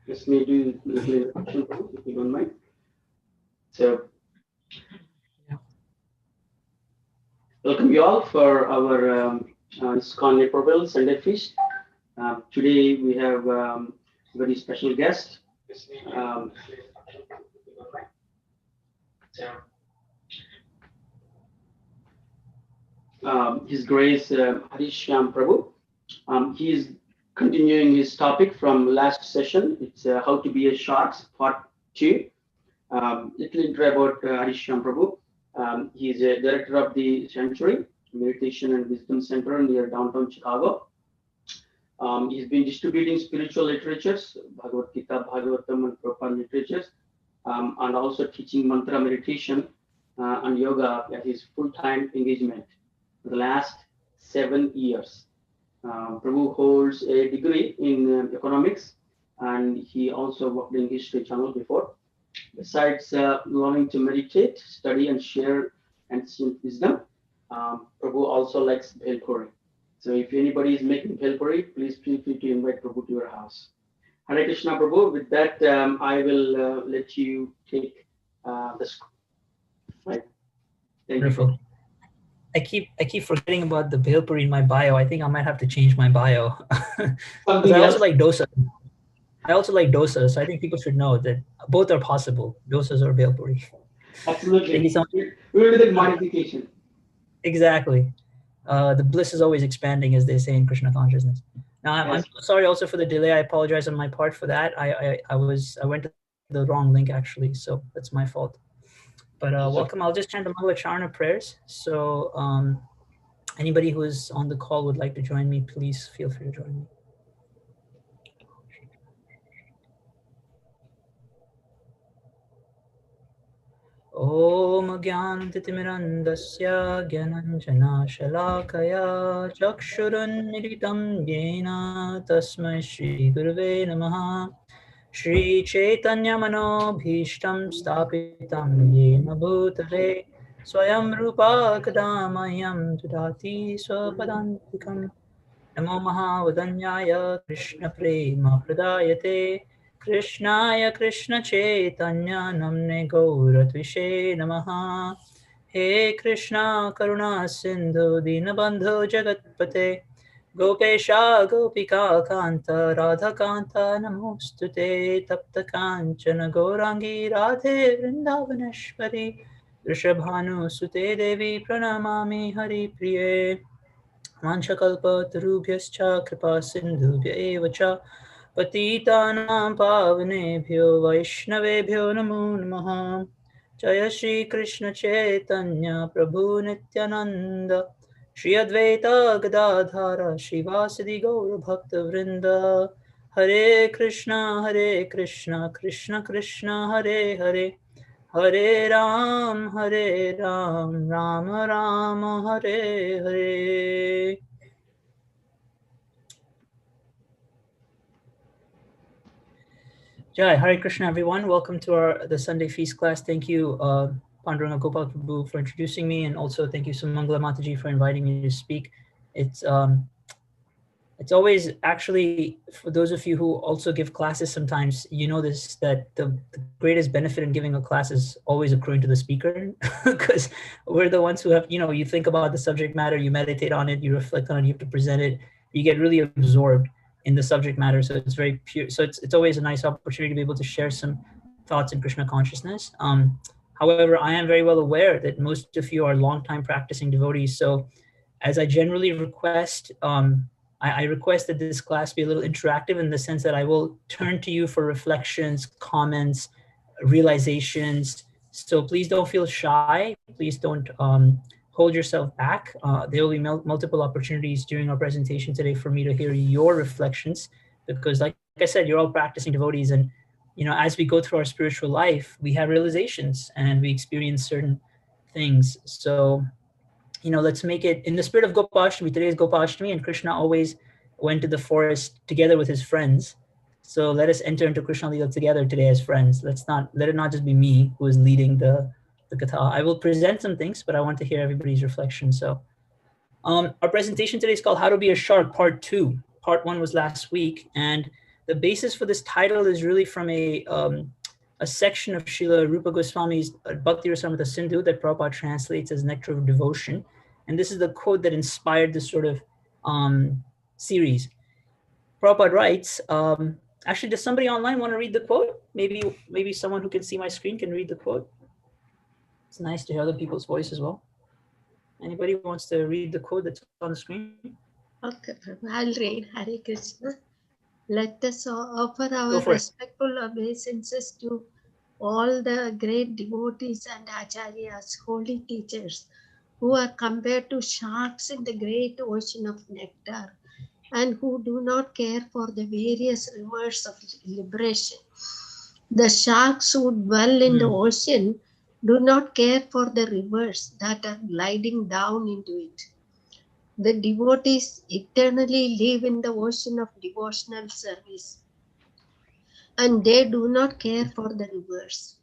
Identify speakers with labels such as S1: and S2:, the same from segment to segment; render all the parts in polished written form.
S1: Let me do a little introduction, if you don't mind. So, welcome you all for our Iskcon Naperville Sunday feast. Today we have a very special guest. Um, His Grace Shyam Prabhu. He is continuing his topic from last session. It's how to be a shark, part 2. Little intro about Shyam Prabhu. He is a director of the Sanctuary Meditation and Wisdom Center near downtown Chicago. He's been distributing spiritual literatures, Bhagavad Gita, Bhagavatam, and Prabhupada literatures, and also teaching mantra meditation and yoga as his full-time engagement for the last 7 years. Prabhu holds a degree in economics, and he also worked in History Channel before. Besides loving to meditate, study, and share ancient wisdom, Prabhu also likes bhel puri. So if anybody is making bhel puri, please feel free to invite Prabhu to your house. Hare Krishna, Prabhu. With that, I will let you take the script. Right. Thank
S2: Wonderful.
S1: You.
S2: I keep forgetting about the bhel puri in my bio. I think I might have to change my bio. Because I also like dosa. I also like dosas, so I think people should know that both are possible, dosas or bhel puri.
S1: Absolutely.
S2: Thank you so much.
S1: We will do the modification.
S2: Exactly. The bliss is always expanding, as they say in Krishna Consciousness. Now, I'm sorry also for the delay. I apologize on my part for that. I went to the wrong link actually, so that's my fault. But welcome. I'll just chant the Mangalacharna prayers. So anybody who is on the call would like to join me, please feel free to join me. Om Gyanantimirandasya Gyananjana Shalakaya Chakshurunmilitam Yena Tasmai Shri Gurave Namaha Shri Chaitanya Manobhishtam Stapitam Yena Bhutale Swayam Rupa Kadamayam Dudati Swapadantikam Namo Mahavadanyaya Krishna Prema Pradayate Krishnaya Krishna Chaitanya Namne Gauratvishe Namaha He Krishna Karuna Sindhu Dinabandhu Jagatpate Gopesha Gopika Kanta Radha Kanta Namostute Tapta Kanchana Gaurangi Radhe Vrindavaneshwari Rishabhanu Sute Devi Pranamami Hari Priye Manchakalpatarubhyascha kripa sindhubhya eva cha patitanam pavanebhyo vaishnavebhyo namo namaha Jaya Shri Krishna Chaitanya Prabhu Nityananda Shri Advaita Gadadhara Shivasadi Gaura Bhakta Vrinda Hare Krishna Krishna Krishna Hare Hare Hare Ram, Ram Ram, Hare Hare. Jai, Hare Krishna, everyone. Welcome to the Sunday Feast class. Thank you, Panduranga Gopal Prabhu, for introducing me, and also thank you, Sumangala Mataji, for inviting me to speak. It's always, actually, for those of you who also give classes sometimes, you know this, that the greatest benefit in giving a class is always accruing to the speaker, because we're the ones who have, you think about the subject matter, you meditate on it, you reflect on it, you have to present it, you get really absorbed in the subject matter. So it's very pure. So it's always a nice opportunity to be able to share some thoughts in Krishna consciousness. However, I am very well aware that most of you are longtime practicing devotees. So as I generally request, I request that this class be a little interactive in the sense that I will turn to you for reflections, comments, realizations. So please don't feel shy. Please don't hold yourself back. There will be multiple opportunities during our presentation today for me to hear your reflections, because like I said, you're all practicing devotees, and as we go through our spiritual life, we have realizations and we experience certain things. So let's make it in the spirit of Gopashtami. Today is Gopashtami, and Krishna always went to the forest together with his friends. So let us enter into Krishna Lila together today as friends. Let it not just be me who is leading the katha. I will present some things, but I want to hear everybody's reflection. So our presentation today is called How to Be a Shark, Part 2. Part 1 was last week, and The basis for this title is really from a section of Srila Rupa Goswami's Bhakti Rasamrita Sindhu that Prabhupada translates as Nectar of Devotion. And this is the quote that inspired this sort of series. Prabhupada writes, actually, does somebody online want to read the quote? Maybe someone who can see my screen can read the quote. It's nice to hear other people's voice as well. Anybody wants to read the quote that's on the screen?
S3: Okay, Prabhu, I'll read. Hare Krishna. Let us offer our respectful obeisances to all the great devotees and acharyas, holy teachers, who are compared to sharks in the great ocean of nectar, and who do not care for the various rivers of liberation. The sharks who dwell in the ocean do not care for the rivers that are gliding down into it. The devotees eternally live in the ocean of devotional service, and they do not care for the rivers.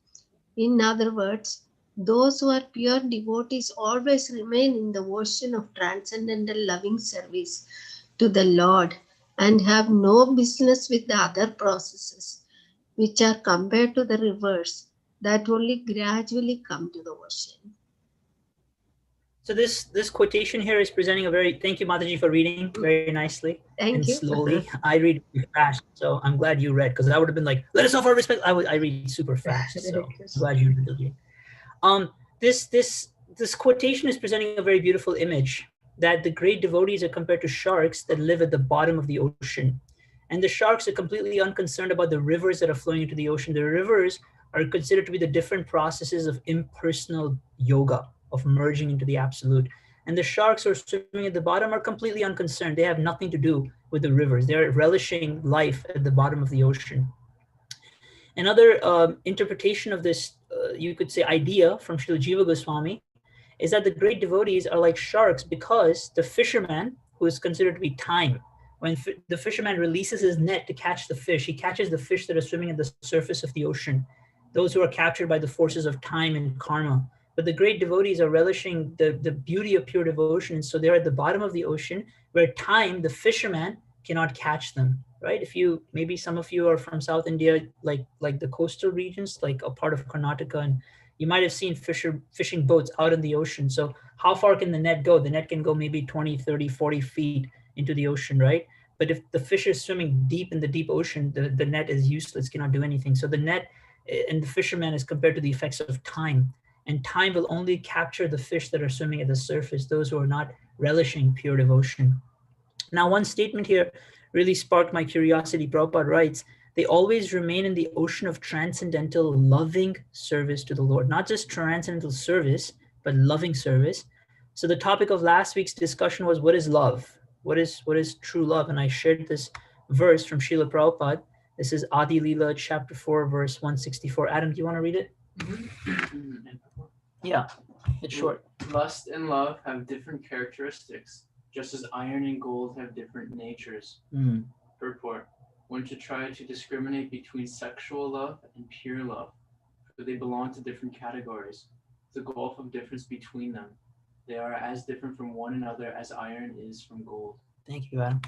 S3: In other words, those who are pure devotees always remain in the ocean of transcendental loving service to the Lord and have no business with the other processes, which are compared to the rivers that only gradually come to the ocean.
S2: So this quotation here is presenting a very, thank you Mataji for reading very nicely and slowly. I read fast, so I'm glad you read, because I would have been like, let us offer respect. I read super fast, so I'm glad you read. This quotation is presenting a very beautiful image that the great devotees are compared to sharks that live at the bottom of the ocean. And the sharks are completely unconcerned about the rivers that are flowing into the ocean. The rivers are considered to be the different processes of impersonal yoga, of merging into the absolute. And the sharks who are swimming at the bottom are completely unconcerned. They have nothing to do with the rivers. They're relishing life at the bottom of the ocean. Another interpretation of this, you could say, idea from Srila Jiva Goswami is that the great devotees are like sharks because the fisherman, who is considered to be time, when the fisherman releases his net to catch the fish, he catches the fish that are swimming at the surface of the ocean, those who are captured by the forces of time and karma. But the great devotees are relishing the beauty of pure devotion. So they're at the bottom of the ocean where time, the fisherman, cannot catch them, right? Maybe some of you are from South India, like the coastal regions, like a part of Karnataka, and you might have seen fishing boats out in the ocean. So how far can the net go? The net can go maybe 20, 30, 40 feet into the ocean, right? But if the fish is swimming deep in the deep ocean, the net is useless, cannot do anything. So the net and the fisherman is compared to the effects of time. And time will only capture the fish that are swimming at the surface, those who are not relishing pure devotion. Now, one statement here really sparked my curiosity. Prabhupada writes, they always remain in the ocean of transcendental loving service to the Lord. Not just transcendental service, but loving service. So the topic of last week's discussion was, what is love? What is true love? And I shared this verse from Srila Prabhupada. This is Adi Leela, chapter 4, verse 164. Adam, do you want to read it? Yeah, it's short.
S4: Lust and love have different characteristics, just as iron and gold have different natures. Purport. One should try to discriminate between sexual love and pure love, for they belong to different categories. The gulf of difference between them. They are as different from one another as iron is from gold.
S2: Thank you, Adam.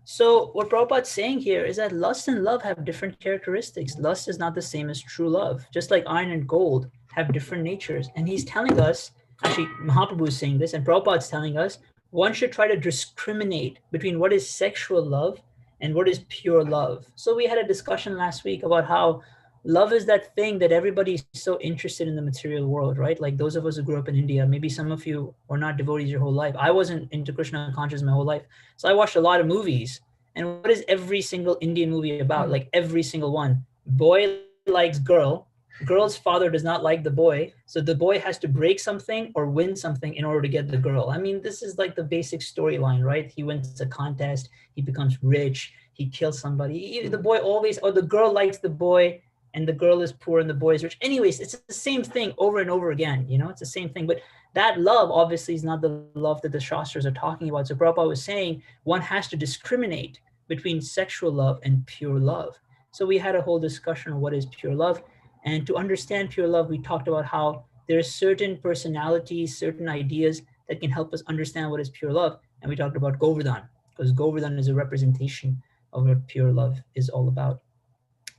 S2: So what Prabhupada's saying here is that lust and love have different characteristics. Lust is not the same as true love, just like iron and gold have different natures. And he's telling us, actually Mahaprabhu is saying this, and Prabhupada's telling us, one should try to discriminate between what is sexual love and what is pure love. So we had a discussion last week about how love is that thing that everybody's so interested in the material world, right? Like those of us who grew up in India, maybe some of you were not devotees your whole life. I wasn't into Krishna consciousness my whole life. So I watched a lot of movies. And what is every single Indian movie about? Like every single one. Boy likes girl. Girl's father does not like the boy. So the boy has to break something or win something in order to get the girl. I mean, this is like the basic storyline, right? He wins a contest. He becomes rich. He kills somebody. The boy always, or the girl likes the boy, and the girl is poor and the boy is rich. Anyways, it's the same thing over and over again. It's the same thing. But that love obviously is not the love that the Shastras are talking about. So Prabhupada was saying one has to discriminate between sexual love and pure love. So we had a whole discussion on what is pure love. And to understand pure love, we talked about how there are certain personalities, certain ideas that can help us understand what is pure love. And we talked about Govardhan, because Govardhan is a representation of what pure love is all about.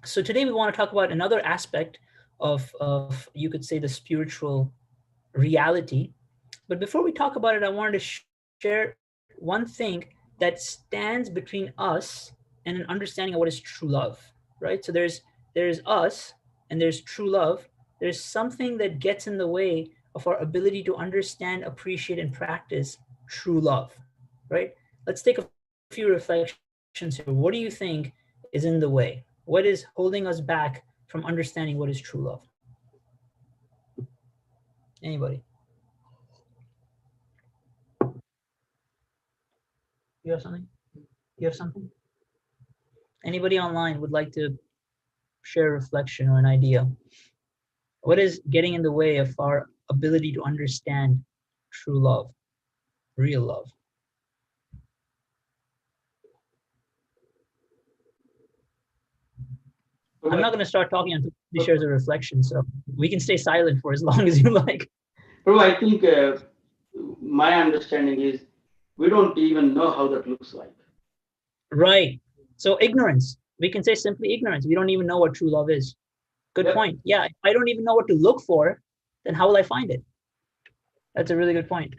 S2: So today we want to talk about another aspect of you could say, the spiritual reality. But before we talk about it, I wanted to share one thing that stands between us and an understanding of what is true love, right? So there's us and there's true love. There's something that gets in the way of our ability to understand, appreciate, and practice true love, right? Let's take a few reflections here. What do you think is in the way? What is holding us back from understanding what is true love? Anybody? You have something? You have something? Anybody online would like to share a reflection or an idea? What is getting in the way of our ability to understand true love, real love? I'm not going to start talking until he shares a reflection, so we can stay silent for as long as you like.
S1: Prabhu, I think my understanding is we don't even know how that looks like.
S2: Right. So ignorance. We can say simply ignorance. We don't even know what true love is. Good point. Yeah, if I don't even know what to look for, then how will I find it? That's a really good point.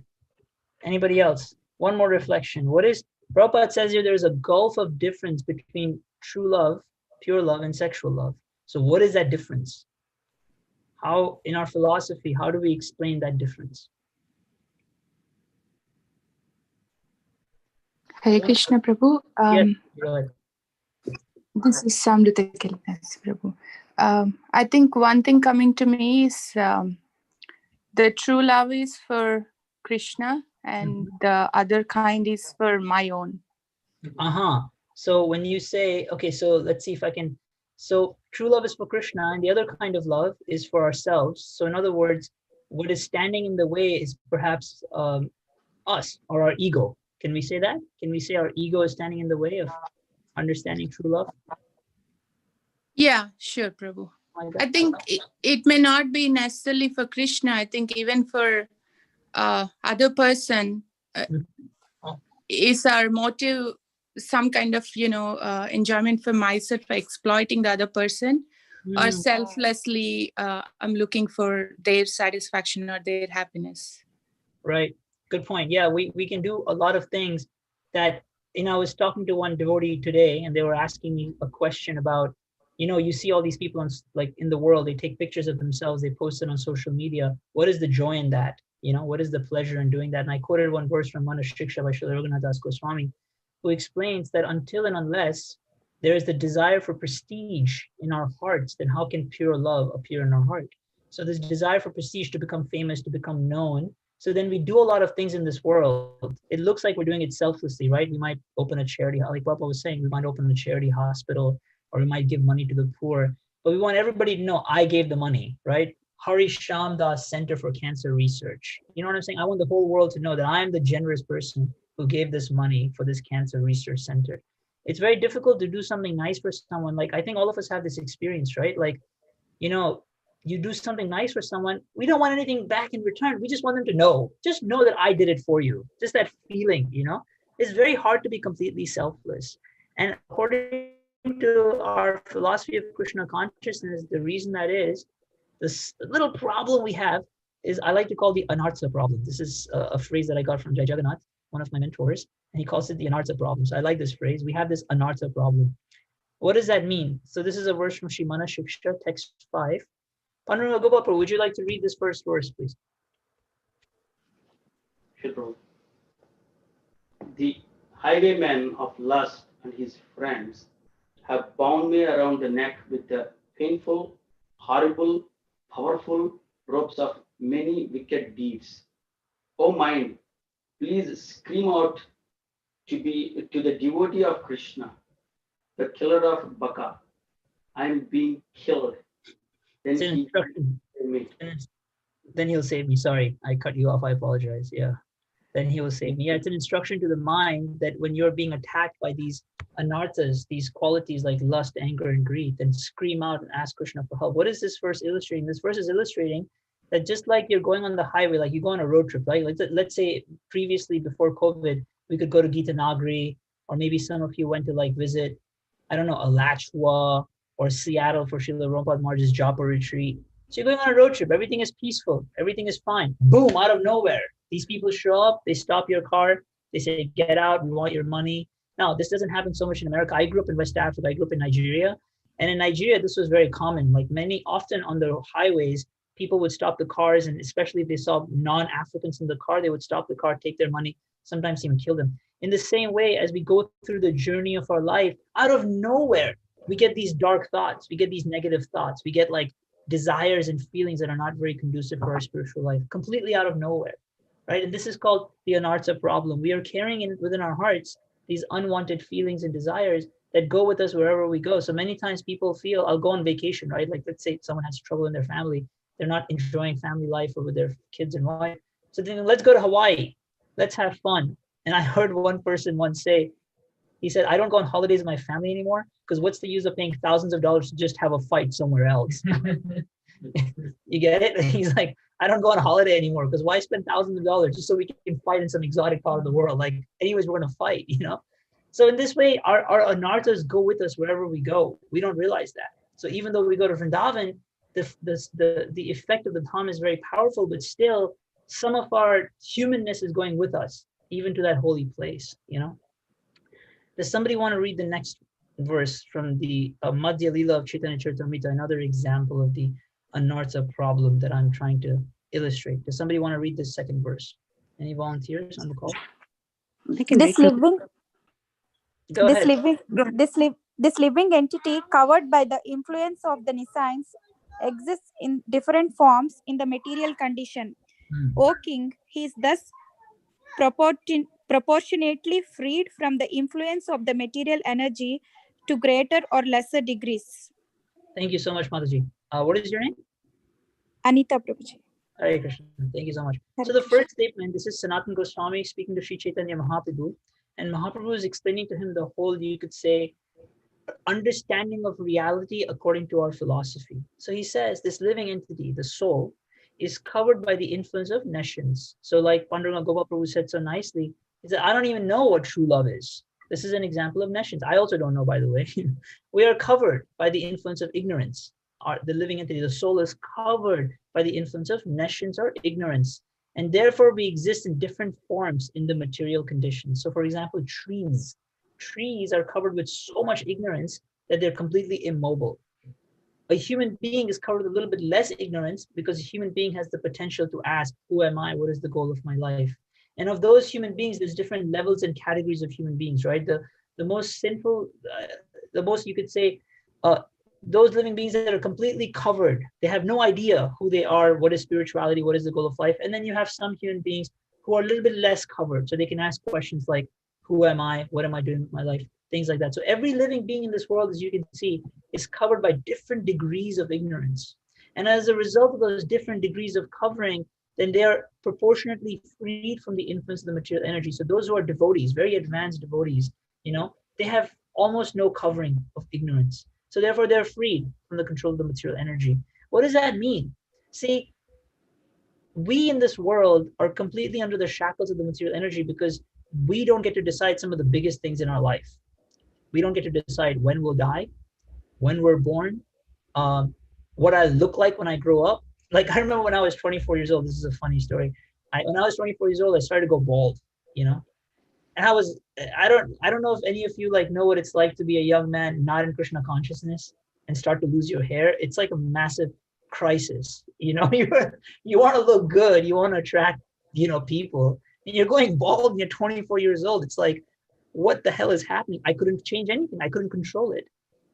S2: Anybody else? One more reflection. What is, Prabhupada says here, there's a gulf of difference between true love, pure love, and sexual love. So what is that difference? How, in our philosophy, how do we explain that difference?
S5: Hare Krishna, Prabhu. This is Samrita Kilnas, Prabhu. I think one thing coming to me is the true love is for Krishna and the other kind is for my own.
S2: So when you say, okay, so let's see if I can, so true love is for Krishna and the other kind of love is for ourselves. So in other words, what is standing in the way is perhaps us or our ego. Can we say that? Can we say our ego is standing in the way of understanding true love?
S5: Yeah, sure, Prabhu. I think it may not be necessarily for Krishna. I think even for other person, is our motive some kind of, enjoyment for myself, for exploiting the other person, or selflessly I'm looking for their satisfaction or their happiness.
S2: Right. Good point. Yeah, we can do a lot of things that, I was talking to one devotee today and they were asking me a question about, you see all these people on, like in the world, they take pictures of themselves, they post it on social media. What is the joy in that? What is the pleasure in doing that? And I quoted one verse from Manashiksha by Srila Raghunath Goswami, who explains that until and unless there is the desire for prestige in our hearts, then how can pure love appear in our heart? So this desire for prestige, to become famous, to become known. So then we do a lot of things in this world. It looks like we're doing it selflessly, right? We might open a charity, like Prabhupada was saying, we might open a charity hospital, or we might give money to the poor, but we want everybody to know I gave the money, right? Shyam Das Center for Cancer Research. You know what I'm saying? I want the whole world to know that I am the generous person who gave this money for this cancer research center. It's very difficult to do something nice for someone. Like, I think all of us have this experience, right? Like, you do something nice for someone, we don't want anything back in return. We just want them to know, just know that I did it for you. Just that feeling, it's very hard to be completely selfless. And according to our philosophy of Krishna consciousness, the reason that is, this little problem we have is, I like to call the Anata problem. This is a phrase that I got from Jai Jagannath, one of my mentors, and he calls it the Anata problem. So I like this phrase. We have this Anata problem. What does that mean? So this is a verse from Srimana Shiksha, text 5. Panduranga Gopal Prabhu, would you like to read this first verse, please?
S1: Sure, Prabhu. The highwayman of lust and his friends have bound me around the neck with the painful, horrible, powerful ropes of many wicked deeds. O mind, please scream out to the devotee of Krishna, the killer of Baka. I am being killed. Then
S2: he'll save me. Sorry, I cut you off. I apologize. Yeah. Then he will save me. Yeah, it's an instruction to the mind that when you're being attacked by these anarthas, these qualities like lust, anger, and greed, then scream out and ask Krishna for help. What is this verse illustrating? This verse is illustrating that just like you're going on the highway, like you go on a road trip, right? Let's say previously, before COVID, we could go to Gita Nagari or maybe some of you went to like visit, I don't know, Alachua or Seattle for Srila Prabhupada Maharaj's Japa retreat. So you're going on a road trip, everything is peaceful, everything is fine. Boom, out of nowhere, these people show up, they stop your car, they say, get out, we want your money. Now, this doesn't happen so much in America. I grew up in West Africa, I grew up in Nigeria. And in Nigeria, this was very common. Like often on the highways, people would stop the cars, and especially if they saw non-Africans in the car, they would stop the car, take their money, sometimes even kill them. In the same way, as we go through the journey of our life, out of nowhere, we get these dark thoughts, we get these negative thoughts, we get like desires and feelings that are not very conducive for our spiritual life, completely out of nowhere, right? And this is called the Anata problem. We are carrying within our hearts these unwanted feelings and desires that go with us wherever we go. So many times people feel, I'll go on vacation, right? Like let's say someone has trouble in their family, they're not enjoying family life or with their kids and wife. So then let's go to Hawaii, let's have fun. And I heard one person once say, he said, I don't go on holidays with my family anymore because what's the use of paying thousands of dollars to just have a fight somewhere else? You get it? He's like, I don't go on a holiday anymore because why spend thousands of dollars just so we can fight in some exotic part of the world? Like anyways, we're going to fight, you know? So in this way, our anarthas go with us wherever we go. We don't realize that. So even though we go to Vrindavan, the effect of the Dham is very powerful, but still some of our humanness is going with us, even to that holy place, you know? Does somebody want to read the next verse from the Madhya Lila of Chaitanya Charitamrita, another example of the Anartha problem that I'm trying to illustrate? Does somebody want to read this second verse? Any volunteers on the call?
S6: This living entity covered by the influence of the nescience exists in different forms in the material condition. O king, he is thus proportionately freed from the influence of the material energy to greater or lesser degrees.
S2: Thank you so much, Mataji. What is your name?
S6: Anita Prabhuji.
S2: Hare Krishna. Thank you so much.
S6: Hare
S2: so the
S6: Krishna.
S2: first statement, this is Sanatana Goswami speaking to Sri Chaitanya Mahaprabhu, and Mahaprabhu is explaining to him the whole, you could say, understanding of reality according to our philosophy. So he says this living entity, the soul, is covered by the influence of nescience. So like Panduranga Gopal Prabhu said so nicely, he said, I don't even know what true love is. This is an example of nescience. I also don't know, by the way. We are covered by the influence of ignorance. The living entity, the soul, is covered by the influence of nescience or ignorance. And therefore we exist in different forms in the material conditions. So for example, trees are covered with so much ignorance that they're completely immobile. A human being is covered with a little bit less ignorance because a human being has the potential to ask, who am I? What is the goal of my life? And of those human beings, there's different levels and categories of human beings, right? The most sinful, the most, you could say, those living beings that are completely covered, they have no idea who they are, what is spirituality, what is the goal of life. And then you have some human beings who are a little bit less covered. So they can ask questions like, who am I? What am I doing with my life? Things like that. So every living being in this world, as you can see, is covered by different degrees of ignorance. And as a result of those different degrees of covering, then they are proportionately freed from the influence of the material energy. So those who are devotees, very advanced devotees, you know, they have almost no covering of ignorance. So therefore they're freed from the control of the material energy. What does that mean? See, we in this world are completely under the shackles of the material energy because we don't get to decide some of the biggest things in our life. We don't get to decide when we'll die, when we're born, what I look like when I grow up. Like I remember when I was 24 years old, this is a funny story. When I was 24 years old, I started to go bald, you know? And I don't know if any of you like know what it's like to be a young man not in Krishna consciousness and start to lose your hair. It's like a massive crisis, you know? You want to look good, you want to attract, you know, people, and you're going bald and you're 24 years old. It's like, what the hell is happening? I couldn't change anything. I couldn't control it,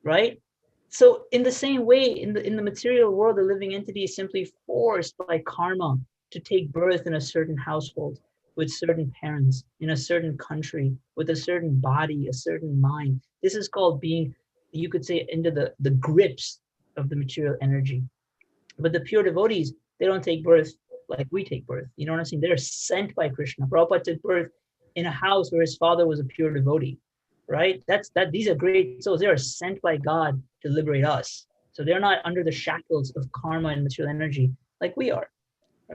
S2: right? So in the same way, in the material world, the living entity is simply forced by karma to take birth in a certain household, with certain parents, in a certain country, with a certain body, a certain mind. This is called being, you could say, into the grips of the material energy. But the pure devotees, they don't take birth like we take birth. You know what I'm saying? They're sent by Krishna. Prabhupada took birth in a house where his father was a pure devotee, right? These are great souls. They are sent by God to liberate us. So they're not under the shackles of karma and material energy like we are,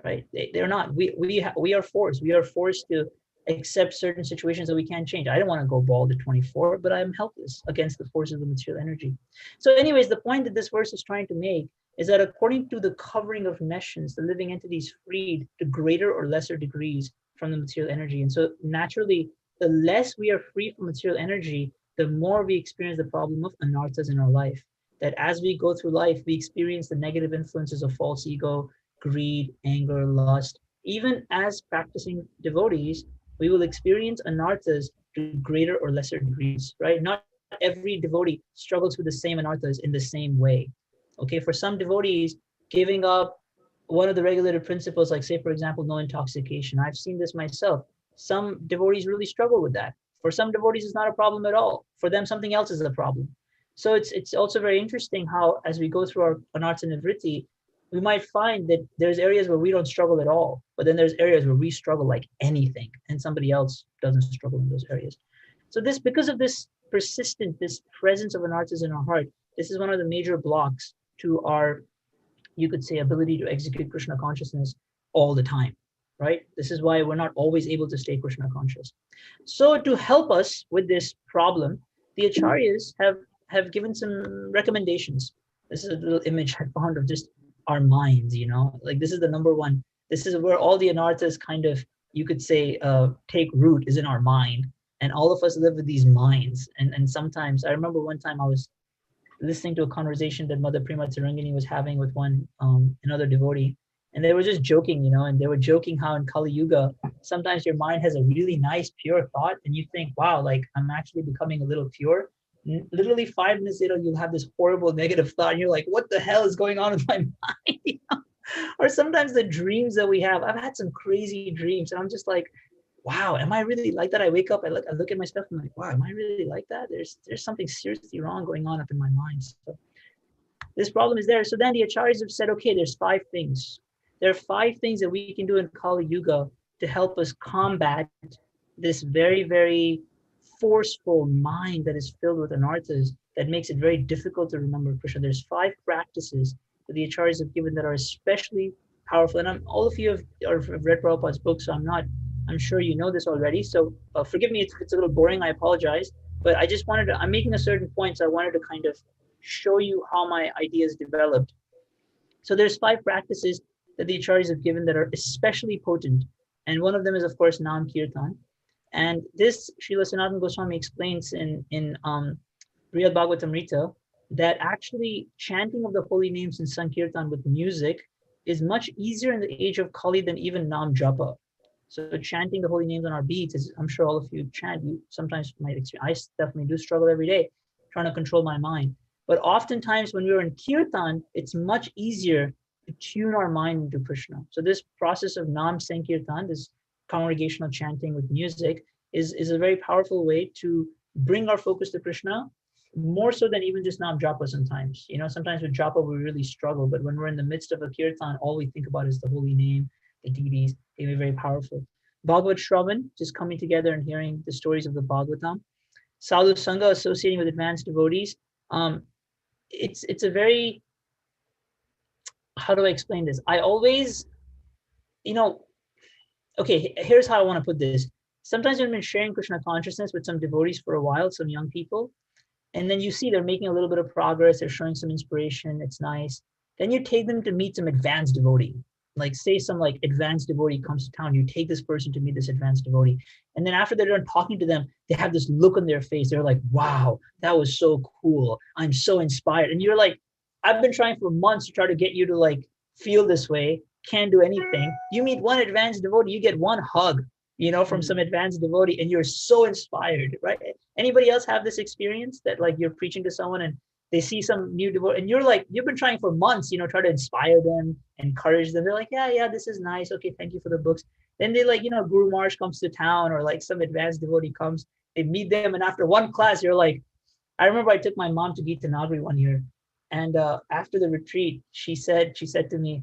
S2: right? They're not. We are forced. We are forced to accept certain situations that we can't change. I don't want to go bald at 24, but I'm helpless against the forces of material energy. So anyways, the point that this verse is trying to make is that according to the covering of nescience, the living entities freed to greater or lesser degrees from the material energy. And so naturally, the less we are free from material energy, the more we experience the problem of anarthas in our life. That as we go through life, we experience the negative influences of false ego, greed, anger, lust. Even as practicing devotees, we will experience anarthas to greater or lesser degrees, right? Not every devotee struggles with the same anarthas in the same way. Okay, for some devotees, giving up one of the regulated principles, like say, for example, no intoxication. I've seen this myself. Some devotees really struggle with that. For some devotees, it's not a problem at all. For them, something else is a problem. So it's also very interesting how, as we go through our anartha nivritti, we might find that there's areas where we don't struggle at all, but then there's areas where we struggle like anything, and somebody else doesn't struggle in those areas. So this, because of this persistent, this presence of anarthas in our heart, this is one of the major blocks to our, you could say, ability to execute Krishna consciousness all the time, right? This is why we're not always able to stay Krishna conscious. So to help us with this problem, the acharyas have given some recommendations. This is a little image I found of just our minds, you know, like this is the number one. This is where all the anarthas kind of, you could say, take root, is in our mind. And all of us live with these minds. And sometimes, I remember one time I was listening to a conversation that Mother Prema Tarangini was having with another devotee. And they were just joking, you know, and they were joking how in Kali Yuga, sometimes your mind has a really nice, pure thought, and you think, wow, like I'm actually becoming a little pure. Literally 5 minutes later, you'll have this horrible negative thought, and you're like, what the hell is going on with my mind? You know? Or sometimes the dreams that we have, I've had some crazy dreams, and I'm just like, wow, am I really like that? I wake up, I look at my stuff, and I'm like, wow, am I really like that? There's something seriously wrong going on up in my mind. So this problem is there. So then the acharyas have said, okay, there's 5 things. There are 5 things that we can do in Kali Yuga to help us combat this very, very forceful mind that is filled with anarthas that makes it very difficult to remember Krishna. There's 5 practices that the acharyas have given that are especially powerful. And all of you have read Prabhupada's book, so I'm sure you know this already. So forgive me if it's a little boring, I apologize. But I just wanted to, I'm making a certain point, so I wanted to kind of show you how my ideas developed. So there's 5 practices that the acharyas have given that are especially potent. And one of them is, of course, Nam Kirtan. And this, Srila Sanatana Goswami explains in Brihad Bhagavatamrita that actually chanting of the holy names in Sankirtan with music is much easier in the age of Kali than even Nam Japa. So chanting the holy names on our beats, is, I'm sure all of you chant, you sometimes might experience, I definitely do struggle every day trying to control my mind. But oftentimes when we're in Kirtan, it's much easier to tune our mind into Krishna. So this process of Nam Sankirtan, this congregational chanting with music, is a very powerful way to bring our focus to Krishna, more so than even just Nam Japa sometimes. You know, sometimes with Japa we really struggle, but when we're in the midst of a Kirtan, all we think about is the holy name, the deities. They be very powerful. Bhagavad Shravan, just coming together and hearing the stories of the Bhagavatam. Sadhu Sangha, associating with advanced devotees. It's a very, how do I explain this? I always, you know, okay, here's how I want to put this. Sometimes when I'm sharing Krishna consciousness with some devotees for a while, some young people, and then you see they're making a little bit of progress, they're showing some inspiration, it's nice. Then you take them to meet some advanced devotee. Like say some like advanced devotee comes to town, you take this person to meet this advanced devotee. And then after they're done talking to them, they have this look on their face. They're like, wow, that was so cool. I'm so inspired. And you're like, I've been trying for months to try to get you to like feel this way. Can't do anything. You meet one advanced devotee, you get one hug, you know, from some advanced devotee, and you're so inspired, right? Anybody else have this experience that like you're preaching to someone and they see some new devotee and you're like, you've been trying for months, you know, try to inspire them, encourage them. They're like, yeah, this is nice. Okay, thank you for the books. Then they like, you know, Guru Maharaj comes to town or like some advanced devotee comes, they meet them. And after one class, you're like, I remember I took my mom to Gita Nagari one year. And after the retreat, she said to me,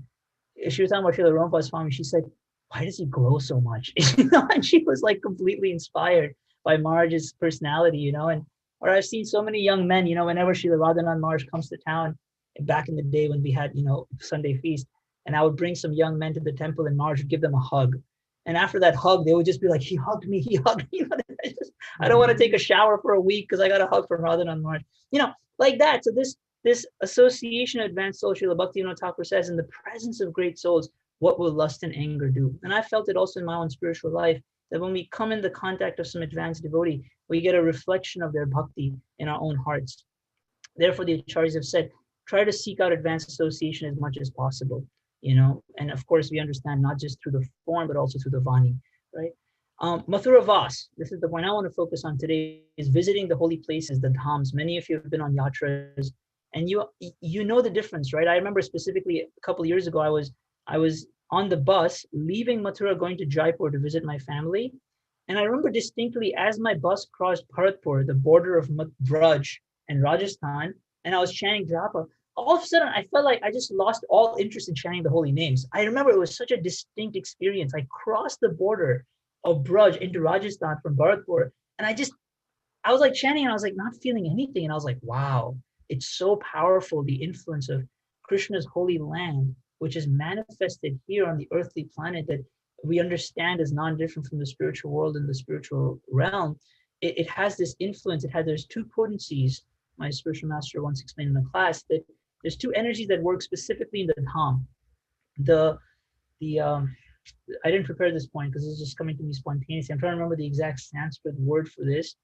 S2: she was talking about Srila Rompa Swami, she said, why does he glow so much? You know, and she was like completely inspired by Maharaj's personality, you know, or I've seen so many young men, you know, whenever Srila Radhanand Maharaj comes to town, back in the day when we had, you know, Sunday feast, and I would bring some young men to the temple and Maharaj would give them a hug. And after that hug, they would just be like, he hugged me. I don't want to take a shower for a week because I got a hug from Radha Maharaj. Like that. So this association of advanced soul, Srila Bhaktivinoda Thakur says, in the presence of great souls, what will lust and anger do? And I felt it also in my own spiritual life, that when we come in the contact of some advanced devotee, we get a reflection of their bhakti in our own hearts. Therefore, the acharyas have said, try to seek out advanced association as much as possible, and of course we understand not just through the form, but also through the Vani, right? Mathura Vas, this is the point I want to focus on today, is visiting the holy places, the dhams. Many of you have been on yatras, and you know the difference, right? I remember specifically a couple of years ago, I was on the bus leaving Mathura going to Jaipur to visit my family. And I remember distinctly as my bus crossed Bharatpur, the border of Braj and Rajasthan, and I was chanting japa, all of a sudden I felt like I just lost all interest in chanting the holy names. I remember it was such a distinct experience. I crossed the border of Braj into Rajasthan from Bharatpur, and I was like chanting, and I was like not feeling anything. And I was like, wow, it's so powerful, the influence of Krishna's holy land, which is manifested here on the earthly planet that we understand as non-different from the spiritual world and the spiritual realm. It has this influence. There's two potencies. My spiritual master once explained in the class that there's two energies that work specifically in the dham. I didn't prepare this point because it's just coming to me spontaneously. I'm trying to remember the exact Sanskrit word for this.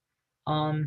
S2: Oh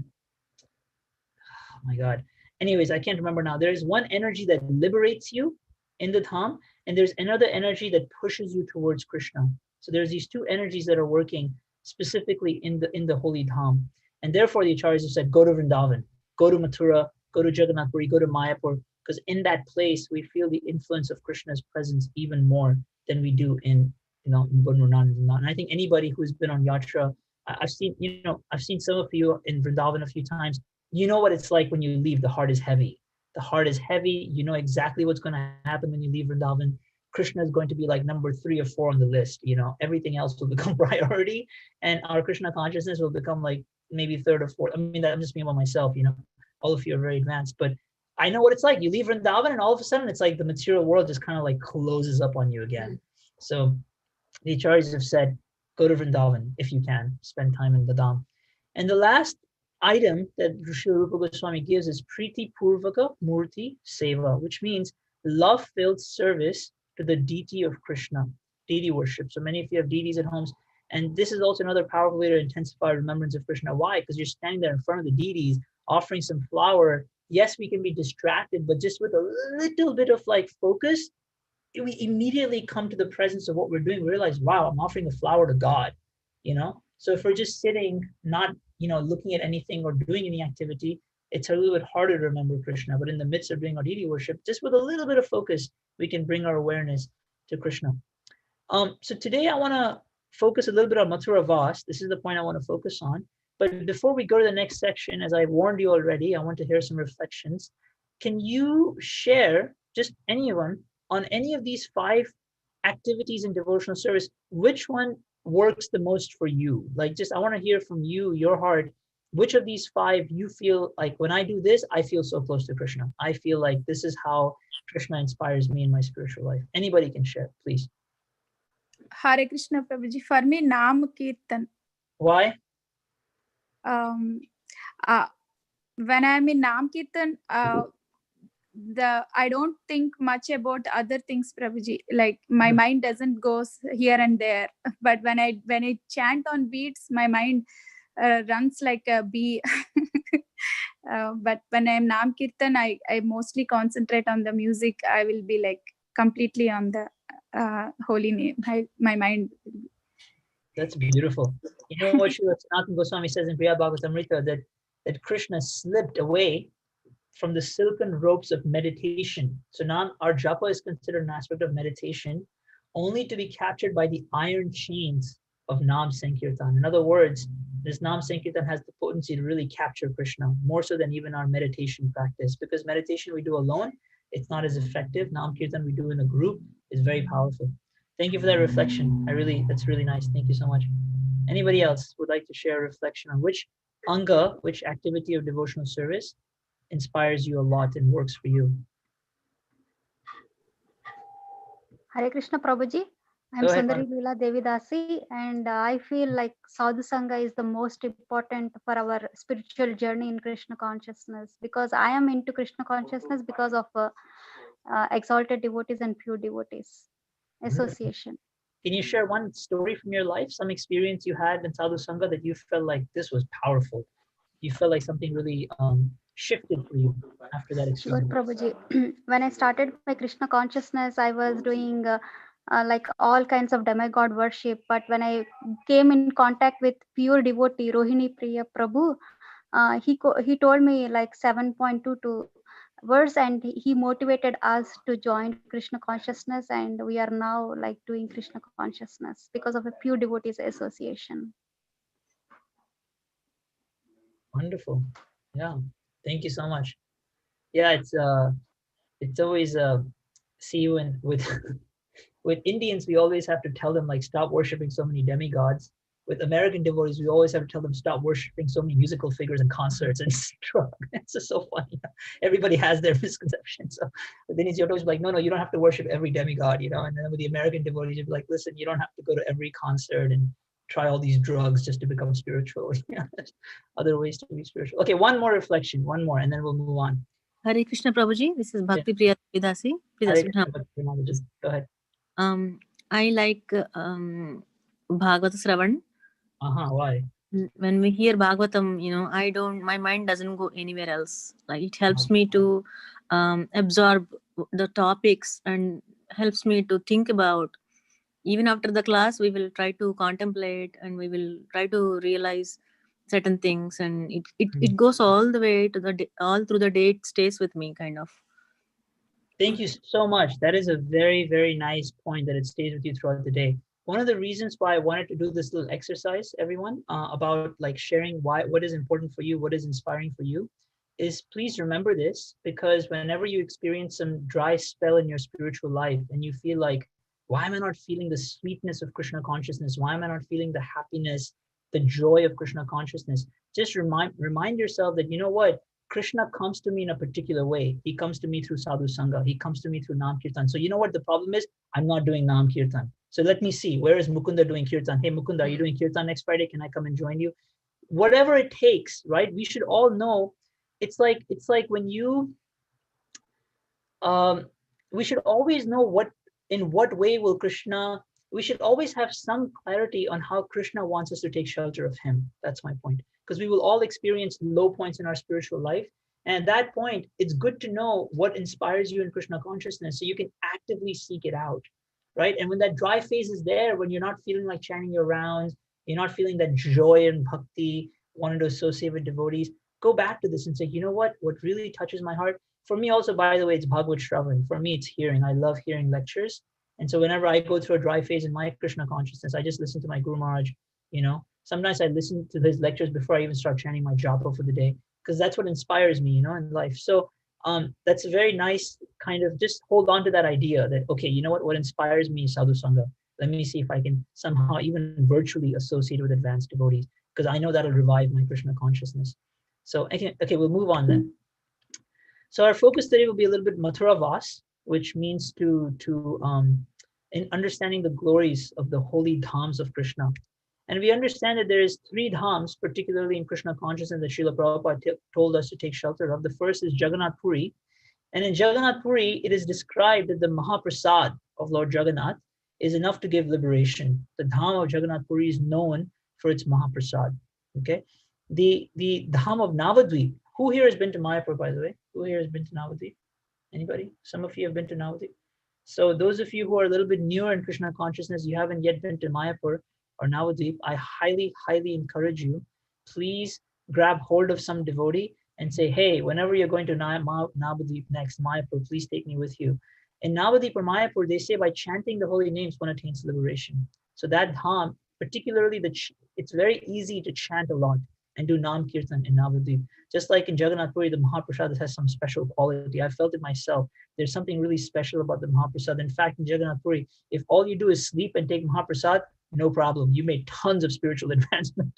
S2: my God. Anyways, I can't remember now. There's one energy that liberates you in the dham, and there's another energy that pushes you towards Krishna. So there's these two energies that are working specifically in the holy dham. And therefore the acharyas have said, go to Vrindavan, go to Mathura, go to Jagannath Puri, go to Mayapur, because in that place we feel the influence of Krishna's presence even more than we do in Vrindavan. And I think anybody who's been on yatra, I've seen some of you in Vrindavan a few times. You know what it's like when you leave. The heart is heavy. The heart is heavy. You know exactly what's going to happen when you leave Vrindavan. Krishna is going to be like number 3 or 4 on the list. Everything else will become priority, and our Krishna consciousness will become like maybe 3rd or 4th. I mean, I'm just being about myself. All of you are very advanced, but I know what it's like. You leave Vrindavan, and all of a sudden, it's like the material world just kind of like closes up on you again. So the acharyas have said, go to Vrindavan if you can, spend time in the dham. And the last item that Srila Rupa Goswami gives is Priti Purvaka Murti Seva, which means love-filled service to the deity of Krishna, deity worship. So many of you have deities at homes, and this is also another powerful way to intensify remembrance of Krishna. Why? Because you're standing there in front of the deities, offering some flower. Yes, we can be distracted, but just with a little bit of like focus, we immediately come to the presence of what we're doing. We realize, wow, I'm offering a flower to God, So if we're just sitting, not, looking at anything or doing any activity, it's a little bit harder to remember Krishna. But in the midst of doing our deity worship, just with a little bit of focus, we can bring our awareness to Krishna. So today I want to focus a little bit on Mathura Vas. This is the point I want to focus on. But before we go to the next section, as I warned you already, I want to hear some reflections. Can you share, just anyone, on any of these 5 activities in devotional service, which one works the most for you? Like, just, I want to hear from you, your heart, which of these 5 you feel like, when I do this, I feel so close to Krishna. I feel like this is how Krishna inspires me in my spiritual life. Anybody can share, please.
S6: Hare Krishna, Prabhuji. For me, Naam Kirtan.
S2: Why?
S6: When I'm in Naam Kirtan, I don't think much about other things, Prabhuji. Like, my mind doesn't go here and there. But when I chant on beats, my mind runs like a bee. But when I'm Naam Kirtan, I mostly concentrate on the music. I will be like completely on the holy name. My mind.
S2: That's beautiful. You know what Srila Sanatana Goswami says in Priya Bhagavatamrita, that Krishna slipped away from the silken ropes of meditation. So now our japa is considered an aspect of meditation, only to be captured by the iron chains of Nam Sankirtan. In other words, this Nam Sankirtan has the potency to really capture Krishna, more so than even our meditation practice. Because meditation we do alone, it's not as effective. Nam Kirtan we do in a group is very powerful. Thank you for that reflection. That's really nice. Thank you so much. Anybody else would like to share a reflection on which anga, which activity of devotional service inspires you a lot and works for you?
S7: Hare Krishna, Prabhuji. I'm Sundari Leela Devidasi, and I feel like Sadhu Sangha is the most important for our spiritual journey in Krishna consciousness, because I am into Krishna consciousness because of exalted devotees and pure devotees association.
S2: Can you share one story from your life, some experience you had in Sadhu Sangha that you felt like this was powerful? You felt like something really shifted for you after that experience?
S7: Sure, Prabhuji. When I started my Krishna consciousness, I was doing like all kinds of demigod worship. But when I came in contact with pure devotee Rohini Priya Prabhu, he told me like 7.22 verse, and he motivated us to join Krishna consciousness, and we are now like doing Krishna consciousness because of a pure devotees association.
S2: Wonderful. Yeah, thank you so much. Yeah, it's always see you in with with Indians, we always have to tell them like stop worshiping so many demigods. With American devotees, we always have to tell them stop worshiping so many musical figures and concerts and drugs. It's just so funny. Everybody has their misconceptions. So but then you're always like, no, you don't have to worship every demigod, you know. And then with the American devotees, you'd be like, listen, you don't have to go to every concert and try all these drugs just to become spiritual. Yeah, there's other ways to be spiritual. Okay, one more reflection, one more, and then we'll move on.
S8: Hare Krishna Prabhuji, this is Bhakti Priya Vidasi.
S2: Go ahead.
S8: I like Bhagavata Shravan.
S2: Why?
S8: When we hear Bhagavatam, you know, my mind doesn't go anywhere else. Like it helps me to absorb the topics and helps me to think about. Even after the class, we will try to contemplate and we will try to realize certain things, and it goes all the way to all through the day. It stays with me, kind of.
S2: Thank you so much. That is a very, very nice point, that it stays with you throughout the day. One of the reasons why I wanted to do this little exercise, everyone, about like sharing what is important for you, what is inspiring for you, is please remember this, because whenever you experience some dry spell in your spiritual life and you feel like, why am I not feeling the sweetness of Krishna consciousness? Why am I not feeling the happiness, the joy of Krishna consciousness? Just remind yourself that, you know what? Krishna comes to me in a particular way. He comes to me through Sadhu Sangha. He comes to me through Nam Kirtan. So you know what the problem is? I'm not doing Nam Kirtan. So let me see, where is Mukunda doing Kirtan? Hey, Mukunda, are you doing Kirtan next Friday? Can I come and join you? Whatever it takes, right? We should all know. It's like when you, we should always know in what way will Krishna, we should always have some clarity on how Krishna wants us to take shelter of him. That's my point. Because we will all experience low points in our spiritual life. And at that point, it's good to know what inspires you in Krishna consciousness so you can actively seek it out, right? And when that dry phase is there, when you're not feeling like chanting your rounds, you're not feeling that joy and bhakti, wanting to associate with devotees, go back to this and say, you know what really touches my heart? For me also, by the way, it's Bhagavad Shravan. For me, it's hearing. I love hearing lectures. And so whenever I go through a dry phase in my Krishna consciousness, I just listen to my Guru Maharaj, you know. Sometimes I listen to his lectures before I even start chanting my japa for the day, because that's what inspires me, you know, in life. So that's a very nice kind of, just hold on to that idea that, okay, you know what inspires me is Sadhu Sangha. Let me see if I can somehow even virtually associate with advanced devotees, because I know that'll revive my Krishna consciousness. So okay, we'll move on then. So our focus today will be a little bit Mathura Vas, which means to in understanding the glories of the holy dhams of Krishna. And we understand that there is 3 dhams, particularly in Krishna consciousness, that Srila Prabhupada told us to take shelter of. The first is Jagannath Puri. And in Jagannath Puri, it is described that the Mahaprasad of Lord Jagannath is enough to give liberation. The dham of Jagannath Puri is known for its Mahaprasad. Okay. The dham of Navadvip. Who here has been to Mayapur, by the way? Who here has been to Navadvip? Anybody? Some of you have been to Navadvip. So those of you who are a little bit newer in Krishna consciousness, you haven't yet been to Mayapur or Navadvip, I highly, highly encourage you, please grab hold of some devotee and say, hey, whenever you're going to Navadvip next, Mayapur, please take me with you. In Navadvip or Mayapur, they say by chanting the holy names, one attains liberation. So that dham, particularly, it's very easy to chant a lot and do Nam Kirtan in Navadvip. Just like in Jagannath Puri, the Mahaprasad has some special quality. I felt it myself. There's something really special about the Mahaprasad. In fact, in Jagannath Puri, if all you do is sleep and take Mahaprasad, no problem. You made tons of spiritual advancement.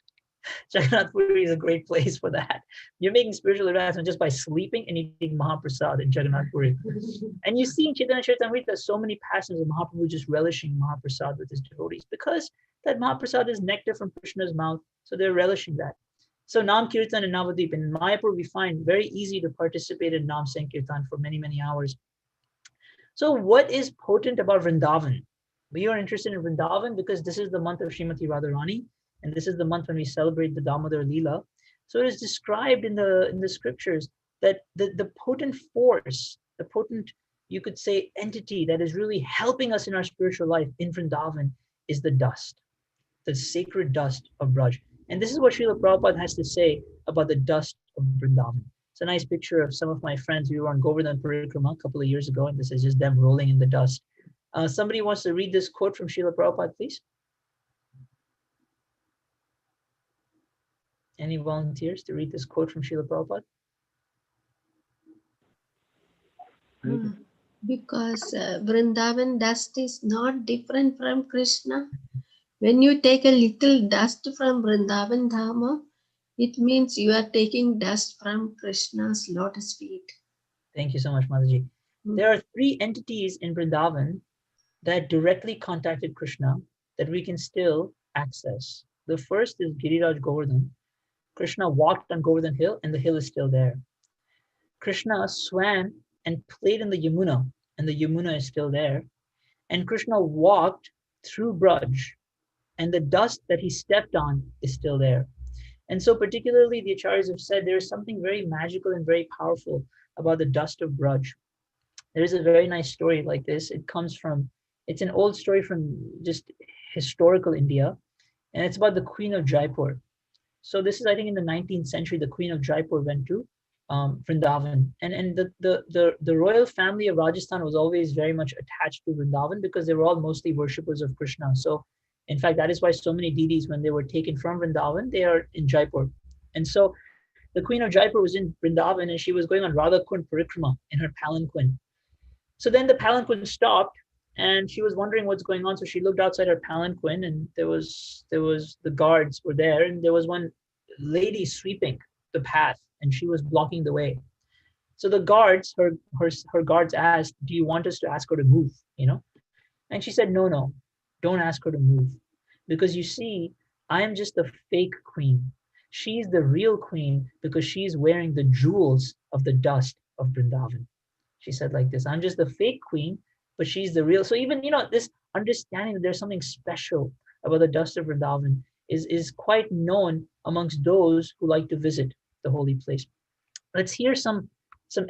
S2: Jagannath Puri is a great place for that. You're making spiritual advancement just by sleeping and eating Mahaprasad in Jagannath Puri. And you see in Chaitanya Charitamrita so many passages of Mahaprabhu just relishing Mahaprasad with his devotees, because that Mahaprasad is nectar from Krishna's mouth, so they're relishing that. So Nam Kirtan and Navadip. In Mayapur, we find very easy to participate in Nam Sankirtan for many, many hours. So what is potent about Vrindavan? We are interested in Vrindavan because this is the month of Srimati Radharani, and this is the month when we celebrate the Damodar Leela. So it is described in the scriptures that the potent force, the potent, you could say, entity that is really helping us in our spiritual life in Vrindavan is the dust, the sacred dust of Braj. And this is what Srila Prabhupada has to say about the dust of Vrindavan. It's a nice picture of some of my friends. We were on Govardhan Parikrama a couple of years ago, and this is just them rolling in the dust. Somebody wants to read this quote from Srila Prabhupada, please? Any volunteers to read this quote from Srila Prabhupada?
S3: Because Vrindavan dust is not different from Krishna. When you take a little dust from Vrindavan Dhama, it means you are taking dust from Krishna's lotus feet.
S2: Thank you so much, Mataji. There are three entities in Vrindavan that directly contacted Krishna that we can still access. The first is Giriraj Govardhan. Krishna walked on Govardhan Hill, and the hill is still there. Krishna swam and played in the Yamuna, and the Yamuna is still there. And Krishna walked through Braj, and the dust that he stepped on is still there. And so particularly the Acharyas have said there is something very magical and very powerful about the dust of Braj. There is a very nice story like this. It's an old story from just historical India, and it's about the Queen of Jaipur. So this is, I think, in the 19th century, the Queen of Jaipur went to Vrindavan, and the royal family of Rajasthan was always very much attached to Vrindavan because they were all mostly worshippers of Krishna. So in fact, that is why so many deities, when they were taken from Vrindavan, they are in Jaipur. And so the Queen of Jaipur was in Vrindavan, and she was going on Radha Kund Parikrama in her palanquin. So then the palanquin stopped, and she was wondering what's going on. So she looked outside her palanquin, and there was the guards were there, and there was one lady sweeping the path, and she was blocking the way. So the guards, her guards asked, "Do you want us to ask her to move?" And she said, "No, don't ask her to move, because you see, I am just the fake queen. She's the real queen because she's wearing the jewels of the dust of Vrindavan." She said like this, "I'm just the fake queen, but she's the real." So even, this understanding that there's something special about the dust of Vrindavan is quite known amongst those who like to visit the holy place. Let's hear some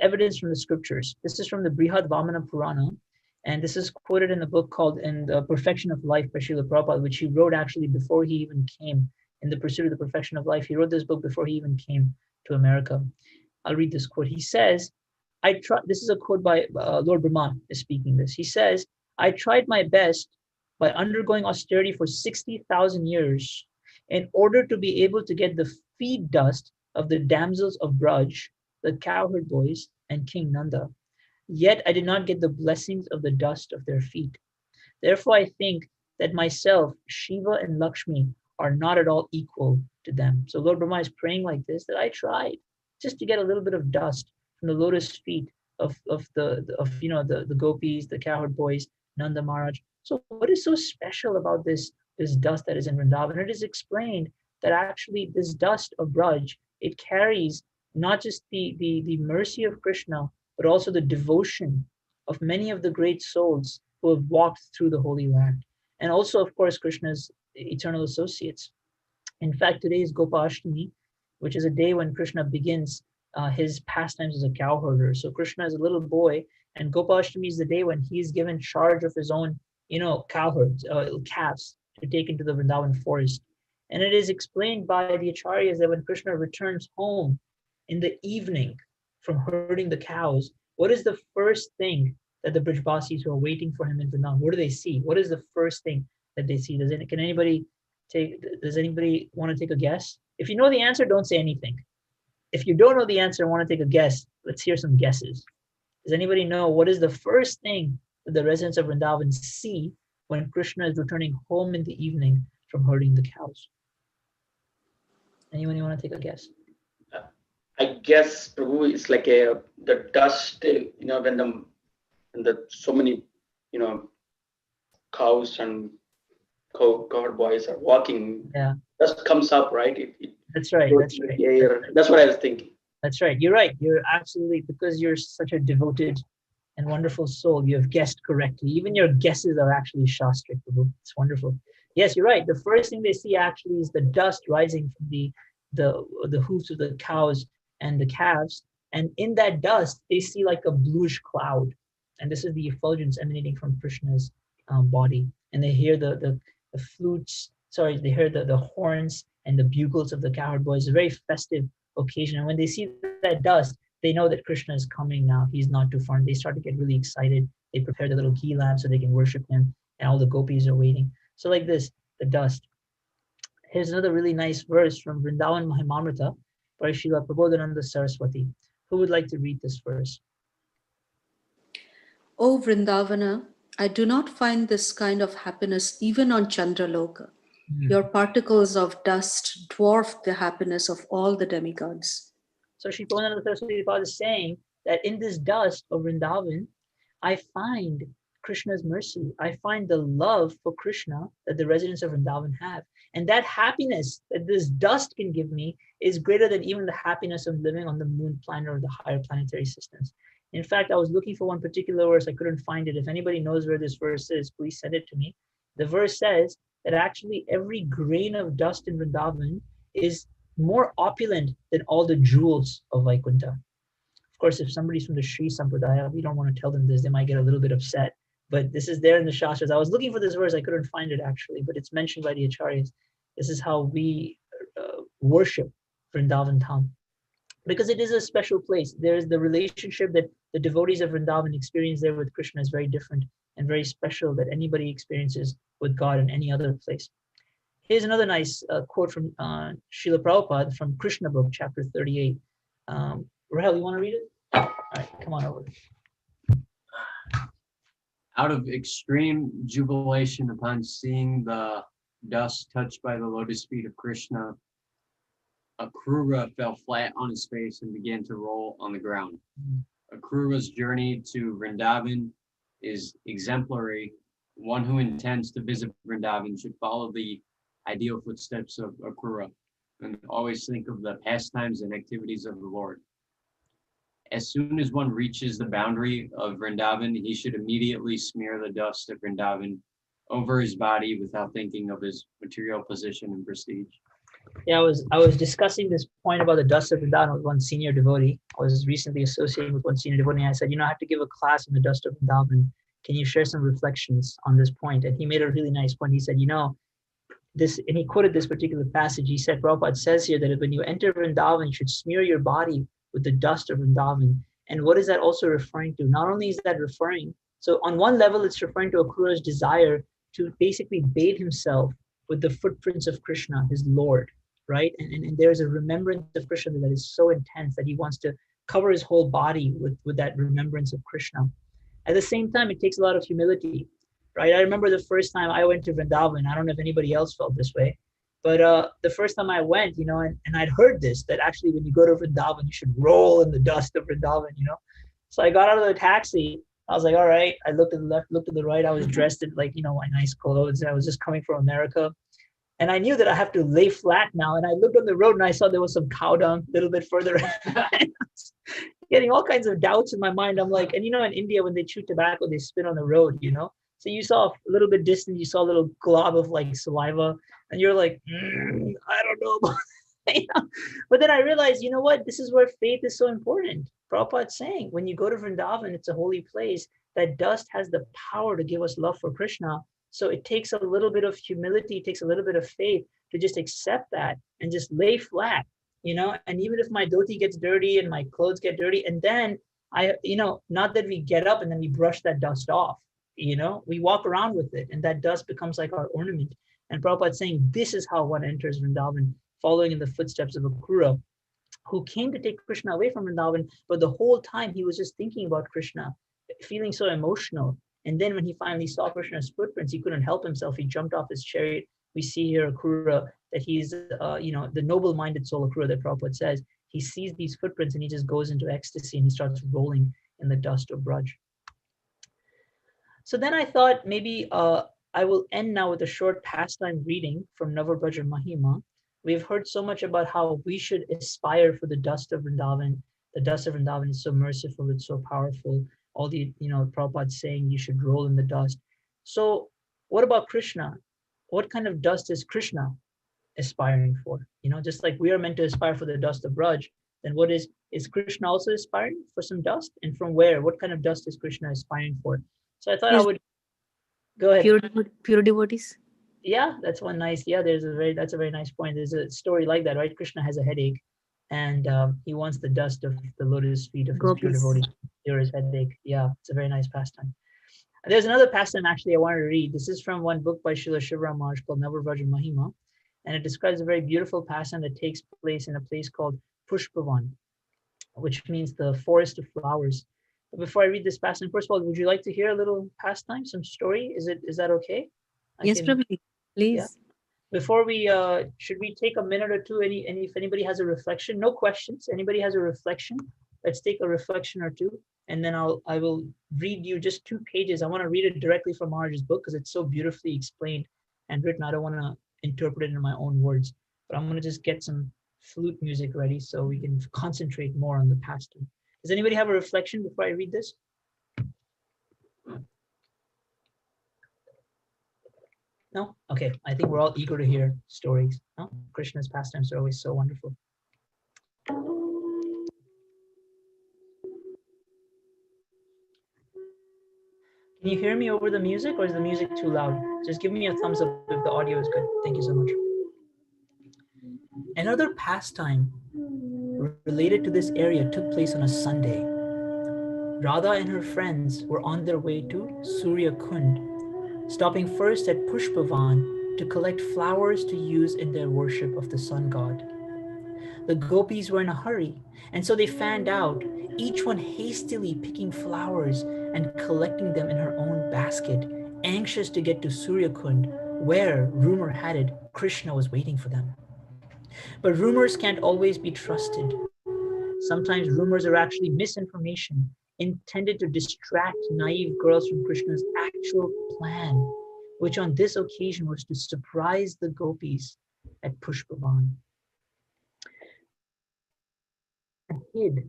S2: evidence from the scriptures. This is from the Brihad Vamana Purana, and this is quoted in a book called In the Perfection of Life by Srila Prabhupada, which he wrote actually before he even came. In the Pursuit of the Perfection of Life, he wrote this book before he even came to America. I'll read this quote. He says, this is a quote by Lord Brahma is speaking this. He says, "I tried my best by undergoing austerity for 60,000 years in order to be able to get the feed dust of the damsels of Braj, the cowherd boys, and King Nanda. Yet I did not get the blessings of the dust of their feet. Therefore, I think that myself, Shiva and Lakshmi, are not at all equal to them." So Lord Brahma is praying like this, that I tried just to get a little bit of dust from the lotus feet of the gopis, the cowherd boys, Nanda Maharaj. So what is so special about this dust that is in Vrindavan? It is explained that actually this dust of Braj, it carries not just the mercy of Krishna, but also the devotion of many of the great souls who have walked through the holy land. And also, of course, Krishna's eternal associates. In fact, today is Gopashtami, which is a day when Krishna begins his pastimes as a cowherder. So Krishna is a little boy, and Gopashtami is the day when he's given charge of his own, cowherds, calves to take into the Vrindavan forest. And it is explained by the Acharyas that when Krishna returns home in the evening from herding the cows, what is the first thing that the Brijvasis who are waiting for him in Vrindavan, what do they see? What is the first thing that they see? Does anybody want to take a guess? If you know the answer, don't say anything. If you don't know the answer and want to take a guess, let's hear some guesses. Does anybody know what is the first thing that the residents of Vrindavan see when Krishna is returning home in the evening from herding the cows? Anyone you want to take a guess?
S1: I guess, Prabhu, it's like the dust, when the so many, cows and cowboys are walking,
S2: Yeah.
S1: dust comes up, right?
S2: That's right. That's right.
S1: That's what I was thinking.
S2: That's right. You're right. You're absolutely, because you're such a devoted and wonderful soul, you have guessed correctly. Even your guesses are actually shastric, Prabhu. It's wonderful. Yes, you're right. The first thing they see actually is the dust rising from the hooves of the cows and the calves. And in that dust, they see like a bluish cloud. And this is the effulgence emanating from Krishna's body. And they hear the flutes, they hear the horns and the bugles of the cowherd boys. It's a very festive occasion. And when they see that dust, they know that Krishna is coming now. He's not too far. And they start to get really excited. They prepare the little ghee lamp so they can worship him. And all the gopis are waiting. So like this, the dust. Here's another really nice verse from Vrindavan Mahimamrita by Srila Prabodhananda Saraswati. Who would like to read this verse?
S9: O Vrindavana, I do not find this kind of happiness even on Chandraloka. Your particles of dust dwarf the happiness of all the demigods.
S2: So Sri Prabodhananda Saraswati is saying that in this dust of Vrindavan, I find Krishna's mercy. I find the love for Krishna that the residents of Vrindavan have. And that happiness that this dust can give me is greater than even the happiness of living on the moon planet or the higher planetary systems. In fact, I was looking for one particular verse. I couldn't find it. If anybody knows where this verse is, please send it to me. The verse says that actually every grain of dust in Vrindavan is more opulent than all the jewels of Vaikuntha. Of course, if somebody's from the Sri Sampradaya, we don't want to tell them this. They might get a little bit upset. But this is there in the Shastras. I was looking for this verse. I couldn't find it actually, but it's mentioned by the Acharyas. This is how we worship Vrindavan Dham. Because it is a special place. There is the relationship that the devotees of Vrindavan experience there with Krishna is very different and very special that anybody experiences with God in any other place. Here's another nice quote from Srila Prabhupada from Krishna book, chapter 38. Rahel, you want to read it? All right, come on over.
S10: Out of extreme jubilation upon seeing the dust touched by the lotus feet of Krishna, Akrura fell flat on his face and began to roll on the ground. Akrura's journey to Vrindavan is exemplary. One who intends to visit Vrindavan should follow the ideal footsteps of Akrura and always think of the pastimes and activities of the Lord. As soon as one reaches the boundary of Vrindavan, he should immediately smear the dust of Vrindavan over his body without thinking of his material position and prestige.
S2: Yeah, I was discussing this point about the dust of Vrindavan with one senior devotee. I was recently associating with one senior devotee, and I said, I have to give a class on the dust of Vrindavan. Can you share some reflections on this point? And he made a really nice point. He said, this, and he quoted this particular passage. He said, Prabhupada says here that when you enter Vrindavan, you should smear your body with the dust of Vrindavan. And what is that also referring to? Not only is that referring, so on one level, it's referring to Akrura's desire to basically bathe himself with the footprints of Krishna, his Lord, right? And there's a remembrance of Krishna that is so intense that he wants to cover his whole body with that remembrance of Krishna. At the same time, it takes a lot of humility, right? I remember the first time I went to Vrindavan. I don't know if anybody else felt this way, but the first time I went, and I'd heard this, that actually when you go to Vrindavan, you should roll in the dust of Vrindavan, So I got out of the taxi. I was like, all right. I looked at the left, looked to the right. I was dressed in my nice clothes. I was just coming from America. And I knew that I have to lay flat now. And I looked on the road and I saw there was some cow dung a little bit further. Getting all kinds of doubts in my mind. I'm like, and in India, when they chew tobacco, they spit on the road, So you saw a little bit distant, you saw a little glob of saliva. And you're like, I don't know about that. But then I realized, what? This is where faith is so important. Prabhupada's saying, when you go to Vrindavan, it's a holy place. That dust has the power to give us love for Krishna. So it takes a little bit of humility, it takes a little bit of faith to just accept that and just lay flat, And even if my dhoti gets dirty and my clothes get dirty, and then not that we get up and then we brush that dust off, we walk around with it, and that dust becomes like our ornament. And Prabhupada's saying this is how one enters Vrindavan, following in the footsteps of Akrura, who came to take Krishna away from Vrindavan, but the whole time he was just thinking about Krishna, feeling so emotional. And then when he finally saw Krishna's footprints, he couldn't help himself. He jumped off his chariot we see here Akrura, that he's, the noble-minded soul Akrura that Prabhupada says. He sees these footprints and he just goes into ecstasy and he starts rolling in the dust of Braj. So then I thought maybe I will end now with a short pastime reading from Navabraja Mahima. We've heard so much about how we should aspire for the dust of Vrindavan. The dust of Vrindavan is so merciful, it's so powerful. All the, Prabhupada saying you should roll in the dust. So what about Krishna? What kind of dust is Krishna aspiring for? Just like we are meant to aspire for the dust of Braj, then what is Krishna also aspiring for some dust? And from where? What kind of dust is Krishna aspiring for? So I thought I would go ahead.
S8: Pure devotees.
S2: Yeah, that's one nice. Yeah, that's a very nice point. There's a story like that, right? Krishna has a headache, and he wants the dust of the lotus feet of his pure devotee to cure his headache. Yeah, it's a very nice pastime. There's another pastime actually I wanted to read. This is from one book by Srila Shivaram Maharaj called Navabraja Mahima, and it describes a very beautiful pastime that takes place in a place called Pushpavan, which means the forest of flowers. But before I read this pastime, first of all, would you like to hear a little pastime, some story? Is that okay?
S8: Yes, Prabhu, please.
S2: Yeah. Before we, should we take a minute or two? If anybody has a reflection, no questions. Anybody has a reflection? Let's take a reflection or two, and then I will read you just 2 pages. I want to read it directly from Maharaj's book because it's so beautifully explained and written. I don't want to interpret it in my own words, but I'm going to just get some flute music ready so we can concentrate more on the pastime. Does anybody have a reflection before I read this? No? Okay, I think we're all eager to hear stories. No? Krishna's pastimes are always so wonderful. Can you hear me over the music, or is the music too loud? Just give me a thumbs up if the audio is good. Thank you so much. Another pastime related to this area took place on a Sunday. Radha and her friends were on their way to Surya Kund, stopping first at Pushpavan to collect flowers to use in their worship of the sun god. The gopis were in a hurry, and so they fanned out, each one hastily picking flowers and collecting them in her own basket, anxious to get to Surya Kund, where, rumor had it, Krishna was waiting for them. But rumors can't always be trusted. Sometimes rumors are actually misinformation intended to distract naive girls from Krishna's actual plan, which on this occasion was to surprise the gopis at Pushpavan. Hid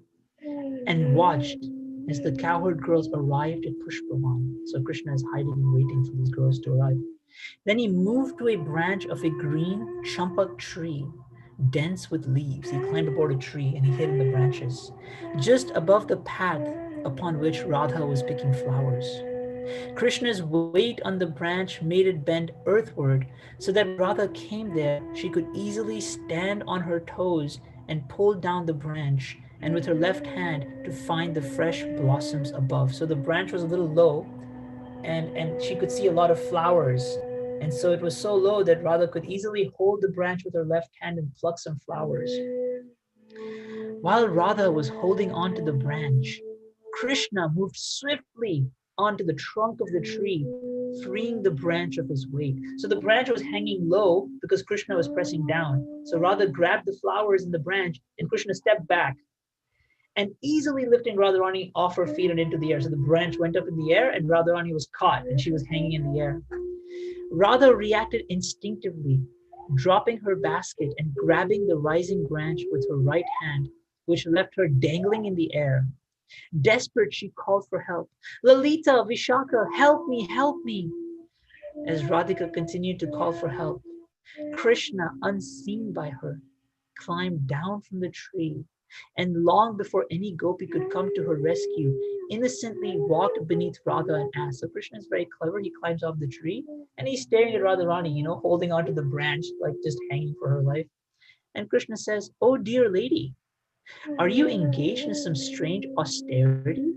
S2: and watched as the cowherd girls arrived at Pushpavan. So Krishna is hiding and waiting for these girls to arrive. Then he moved to a branch of a green champak tree, dense with leaves. He climbed aboard a tree and he hid in the branches, just above the path upon which Radha was picking flowers. Krishna's weight on the branch made it bend earthward, so that Radha came there, she could easily stand on her toes and pull down the branch, and with her left hand to find the fresh blossoms above. So the branch was a little low, and she could see a lot of flowers. And so it was so low that Radha could easily hold the branch with her left hand and pluck some flowers. While Radha was holding onto the branch, Krishna moved swiftly onto the trunk of the tree, freeing the branch of his weight. So the branch was hanging low because Krishna was pressing down. So Radha grabbed the flowers in the branch and Krishna stepped back and easily lifting Radharani off her feet and into the air. So the branch went up in the air and Radharani was caught and she was hanging in the air. Radha reacted instinctively, dropping her basket and grabbing the rising branch with her right hand, which left her dangling in the air. Desperate, she called for help. Lalita, Vishaka, help me, help me. As Radhika continued to call for help, Krishna, unseen by her, climbed down from the tree, and long before any gopi could come to her rescue, innocently walked beneath Radha and asked. So Krishna is very clever. He climbs off the tree and he's staring at Radharani, holding onto the branch, like just hanging for her life. And Krishna says, "Oh dear lady, are you engaged in some strange austerity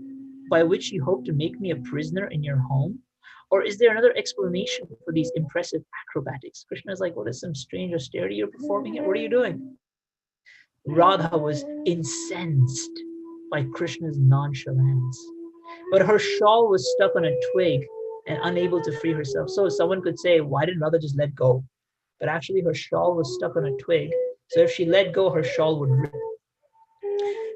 S2: by which you hope to make me a prisoner in your home? Or is there another explanation for these impressive acrobatics?" Krishna is like, "What is some strange austerity you're performing here? What are you doing?" Radha was incensed by Krishna's nonchalance, but her shawl was stuck on a twig and unable to free herself. So someone could say, why didn't Radha just let go? but actually her shawl was stuck on a twig, so if she let go, her shawl would rip.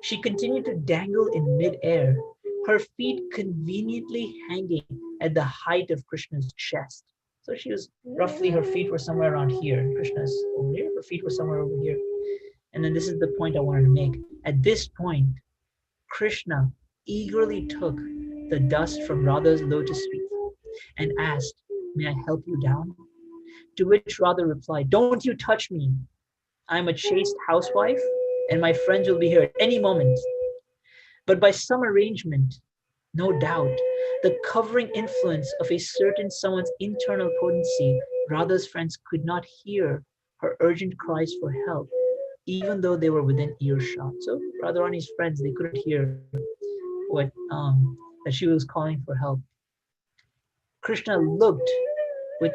S2: She continued to dangle in mid-air, her feet conveniently hanging at the height of Krishna's chest. So she was roughly, her feet were somewhere around here. Krishna's over here, her feet were somewhere over here. And then this is the point I wanted to make. At this point, Krishna eagerly took the dust from Radha's lotus feet and asked, "May I help you down?" To which Radha replied, "Don't you touch me. I'm a chaste housewife and my friends will be here at any moment." But by some arrangement, no doubt, the covering influence of a certain someone's internal potency, Radha's friends could not hear her urgent cries for help, even though they were within earshot. So Radharani's friends, they couldn't hear what that she was calling for help. Krishna looked with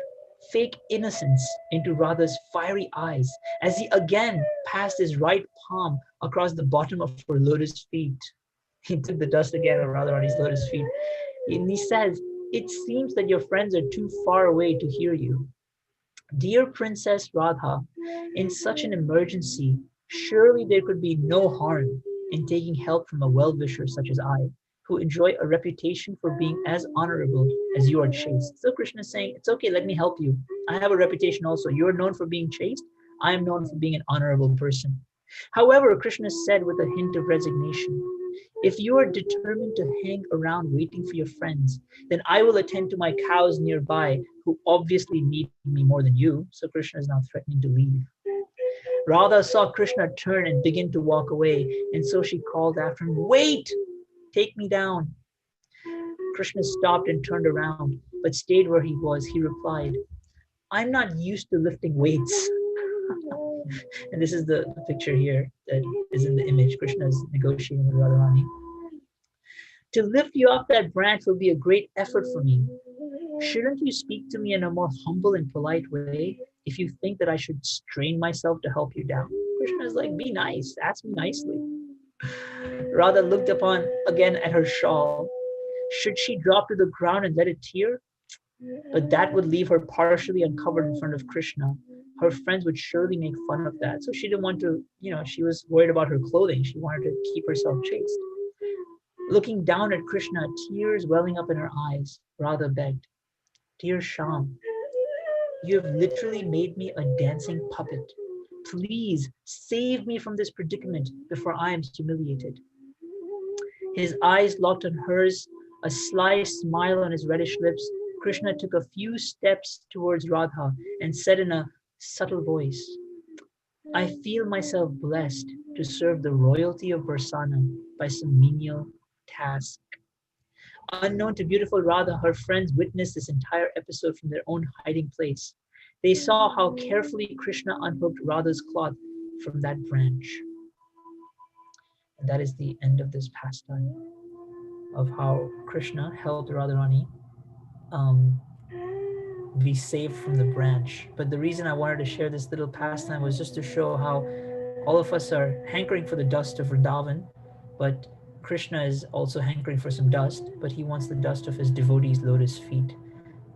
S2: fake innocence into Radha's fiery eyes as he again passed his right palm across the bottom of her lotus feet. He took the dust again of Radharani's lotus feet. And he says, "It seems that your friends are too far away to hear you. Dear Princess Radha, in such an emergency, surely there could be no harm in taking help from a well-wisher such as I, who enjoy a reputation for being as honorable as you are chaste." So Krishna is saying, it's okay, let me help you. I have a reputation also. You're known for being chaste. I am known for being an honorable person. However, Krishna said with a hint of resignation, if you are determined to hang around waiting for your friends, then I will attend to my cows nearby who obviously need me more than you. So Krishna is now threatening to leave. Radha saw Krishna turn and begin to walk away, and so she called after him, "Wait! Take me down." Krishna stopped and turned around, but stayed where he was. He replied, "I'm not used to lifting weights." And this is the picture here that is in the image. Krishna is negotiating with Radharani. "To lift you off that branch will be a great effort for me. Shouldn't you speak to me in a more humble and polite way if you think that I should strain myself to help you down?" Krishna is like, be nice, ask me nicely. Radha looked upon again at her shawl. Should she drop to the ground and let it tear? But that would leave her partially uncovered in front of Krishna. Her friends would surely make fun of that. So she didn't want to, she was worried about her clothing. She wanted to keep herself chaste. Looking down at Krishna, tears welling up in her eyes, Radha begged, "Dear Shyam, you have literally made me a dancing puppet. Please save me from this predicament before I am humiliated." His eyes locked on hers, a sly smile on his reddish lips. Krishna took a few steps towards Radha and said in a subtle voice, "I feel myself blessed to serve the royalty of Barsana by some menial task." Unknown to beautiful Radha, her friends witnessed this entire episode from their own hiding place. They saw how carefully Krishna unhooked Radha's cloth from that branch. And that is the end of this pastime of how Krishna helped Radharani be saved from the branch. But the reason I wanted to share this little pastime was just to show how all of us are hankering for the dust of Vrindavan, but Krishna is also hankering for some dust, but he wants the dust of his devotees' lotus feet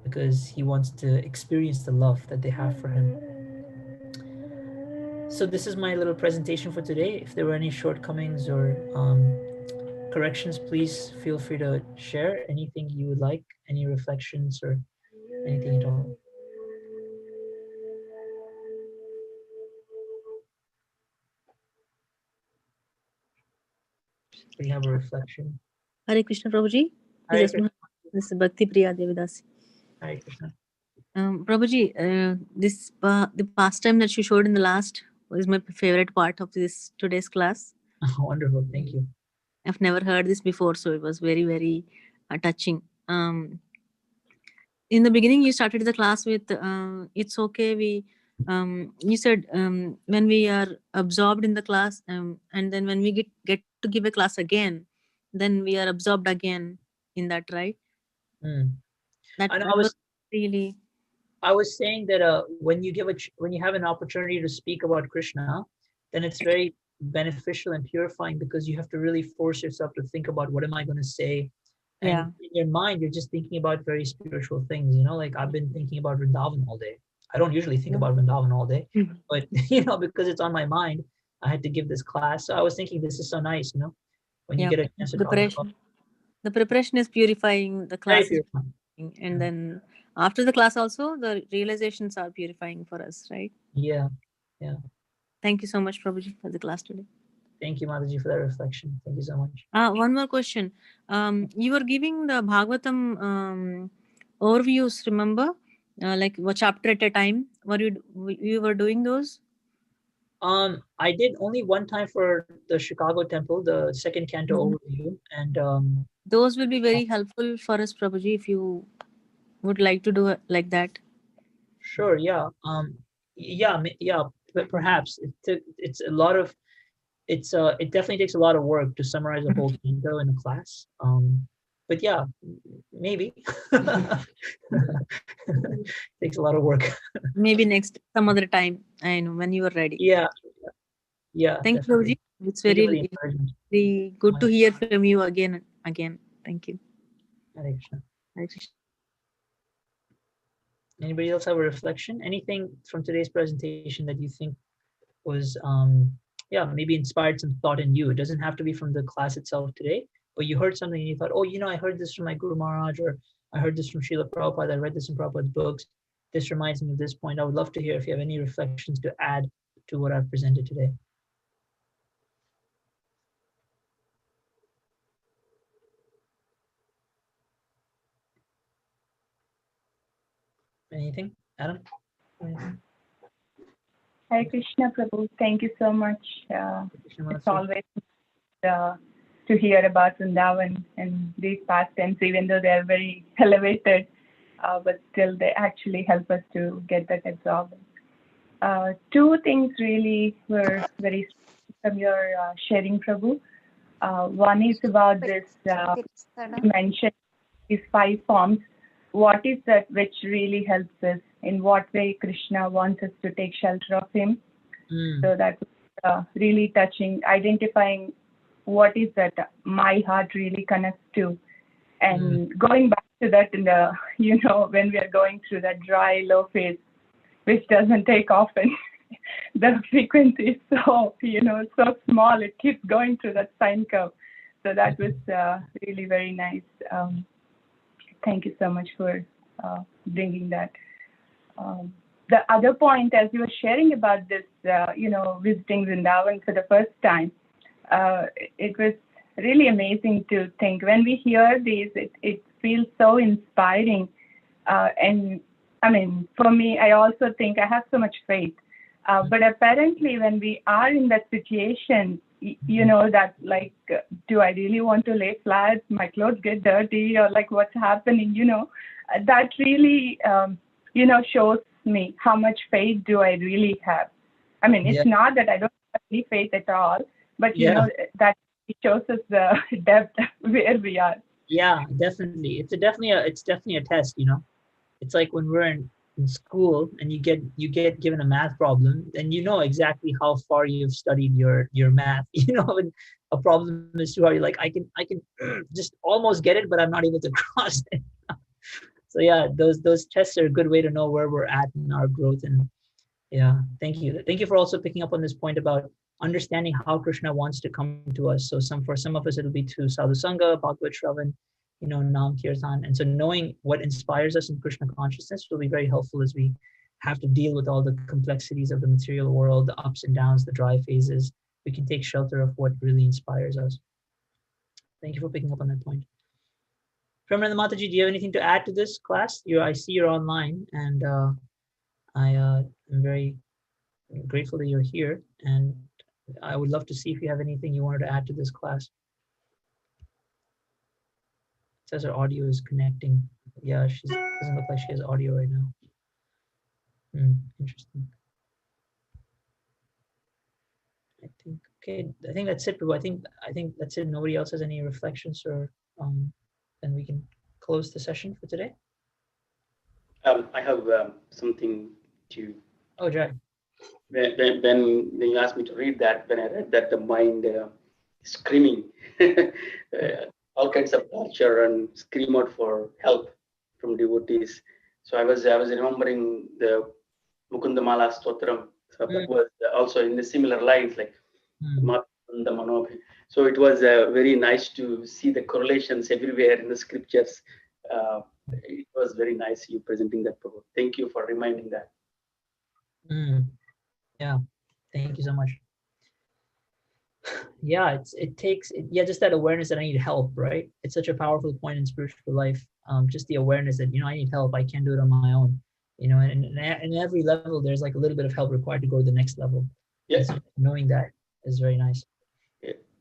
S2: because he wants to experience the love that they have for him. So this is my little presentation for today. If there were any shortcomings or corrections, please feel free to share anything you would like, any reflections or anything at all. We have a reflection.
S8: Hare Krishna, Prabhuji.
S2: Hare Krishna.
S8: This is Bhakti Priya Devidasi.
S2: Hare Krishna.
S8: Prabhuji, the pastime that you showed in the last was my favorite part of this today's class.
S2: Oh, wonderful, thank you.
S8: I've never heard this before, so it was very, very touching. In the beginning, you started the class with it's okay. You said when we are absorbed in the class, and then when we get to give a class again, then we are absorbed again in that, right? That
S2: and
S8: was really.
S2: I was saying that when you have an opportunity to speak about Krishna, then it's very beneficial and purifying because you have to really force yourself to think about what am I going to say. And in your mind, you're just thinking about very spiritual things, like I've been thinking about Vrindavan all day. I don't usually think about Vrindavan all day, but because it's on my mind, I had to give this class. So I was thinking, this is so nice, when you get a chance to talk about.
S8: The preparation is purifying, the class is purifying, and then after the class also, the realizations are purifying for us, right?
S2: Yeah.
S8: Thank you so much, Prabhuji, for the class today.
S2: Thank you, Mataji, for that reflection. Thank you so much.
S8: One more question. You were giving the Bhagavatam overviews, remember? Like one chapter at a time. You were doing those?
S2: I did only one time for the Chicago temple, the second canto overview, and
S8: those will be very helpful for us, Prabhuji, if you would like to do it like that.
S2: Sure. Yeah. Perhaps it's a lot of it definitely takes a lot of work to summarize a whole canto in a class. But yeah, maybe takes a lot of work.
S8: Maybe some other time. I know when you are ready.
S2: Yeah.
S8: Thank you, Prabhuji. It's very good to hear from you again. Thank you.
S2: Hare Krishna.
S8: Hare Krishna.
S2: Anybody else have a reflection? Anything from today's presentation that you think was maybe inspired some thought in you? It doesn't have to be from the class itself today, but you heard something and you thought, I heard this from my Guru Maharaj, or I heard this from Srila Prabhupada, I read this in Prabhupada's books. This reminds me of this point. I would love to hear if you have any reflections to add to what I've presented today. Anything? Adam? Anything?
S6: Hare Krishna, Prabhu. Thank you so much. It's always to hear about Vrindavan and these pastimes, even though they are very elevated, but still they actually help us to get that absorbed. Two things really were very from your sharing, Prabhu. One is about this, you mentioned these 5 forms. What is that which really helps us? In what way Krishna wants us to take shelter of him? So that was really touching, identifying what is that my heart really connects to. And going back to that in the, when we are going through that dry, low phase, which doesn't take often, the frequency is so, so small, it keeps going through that sine curve. So that was really very nice. Thank you so much for bringing that. The other point, as you were sharing about this, visiting Vrindavan for the first time, it was really amazing to think. When we hear these, it feels so inspiring. And I mean, for me, I also think I have so much faith. But apparently, when we are in that situation, that like, do I really want to lay flat? My clothes get dirty, or like what's happening? That really, shows me how much faith do I really have. I mean, it's not that I don't have any faith at all, but that shows us the depth where we are.
S2: Yeah, definitely. It's definitely a test. It's like when we're in school and you get given a math problem, then exactly how far you've studied your math. When a problem is too hard, you're like, I can just almost get it, but I'm not able to cross it. So yeah, those tests are a good way to know where we're at in our growth. And yeah, thank you for also picking up on this point about understanding how Krishna wants to come to us. So for some of us it'll be to Sadhu Sangha, Bhagavad Shravan, Nam Kirtan. And so knowing what inspires us in Krishna consciousness will be very helpful as we have to deal with all the complexities of the material world, the ups and downs, the dry phases. We can take shelter of what really inspires us. Thank you for picking up on that point. Prabhupada Mataji, do you have anything to add to this class? I see you're online, and I am very grateful that you're here. And I would love to see if you have anything you wanted to add to this class. It says her audio is connecting. Yeah, doesn't look like she has audio right now. Interesting. I think that's it, Prabhu. I think that's it. Nobody else has any reflections, or then we can close the session for today.
S1: I have something to.
S2: Oh, Jai.
S1: When you asked me to read that, when I read that, the mind screaming, all kinds of torture and scream out for help from devotees. So I was remembering the Mukundamala Stotram. So that was also in the similar lines, like Mukunda Manobhi. So it was very nice to see the correlations everywhere in the scriptures. It was very nice you presenting that, Prabhu. Thank you for reminding that.
S2: Yeah, thank you so much. Yeah, yeah, just that awareness that I need help, right? It's such a powerful point in spiritual life. Just the awareness that, I need help. I can't do it on my own. And in every level, there's like a little bit of help required to go to the next level.
S1: Yes.
S2: So knowing that is very nice.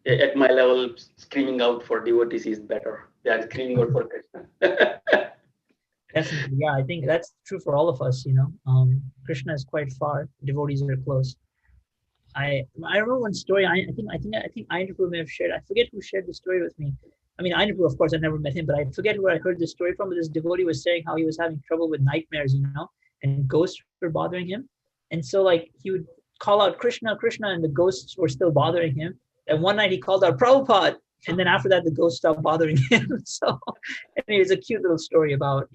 S1: At my level, screaming out for devotees is better than screaming out for Krishna.
S2: Definitely, yeah. I think that's true for all of us. Krishna is quite far. Devotees are close. I remember one story. I think Ainapur may have shared. I forget who shared the story with me. I mean, Ainapur, of course, I never met him, but I forget where I heard this story from. But this devotee was saying how he was having trouble with nightmares, and ghosts were bothering him. And so, like, he would call out Krishna, Krishna, and the ghosts were still bothering him. And one night he called out Prabhupada, and then after that, the ghosts stopped bothering him. So, anyway, it's a cute little story about,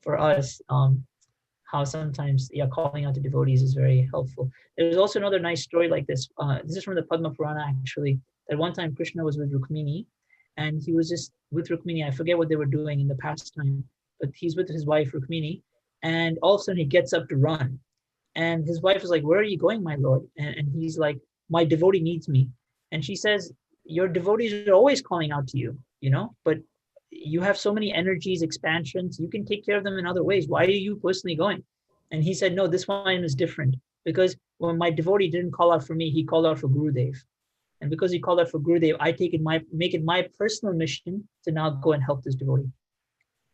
S2: for us, how sometimes, calling out to devotees is very helpful. There's also another nice story like this. This is from the Padma Purana, actually, that one time Krishna was with Rukmini, and he was just with Rukmini. I forget what they were doing in the pastime, but he's with his wife, Rukmini, and all of a sudden he gets up to run. And his wife is like, "Where are you going, my lord?" And he's like, "My devotee needs me." And she says, "Your devotees are always calling out to you, but you have so many energies, expansions, you can take care of them in other ways. Why are you personally going?" And he said, "No, this one is different, because when my devotee didn't call out for me, he called out for Gurudev. And because he called out for Gurudev, I make it my personal mission to now go and help this devotee."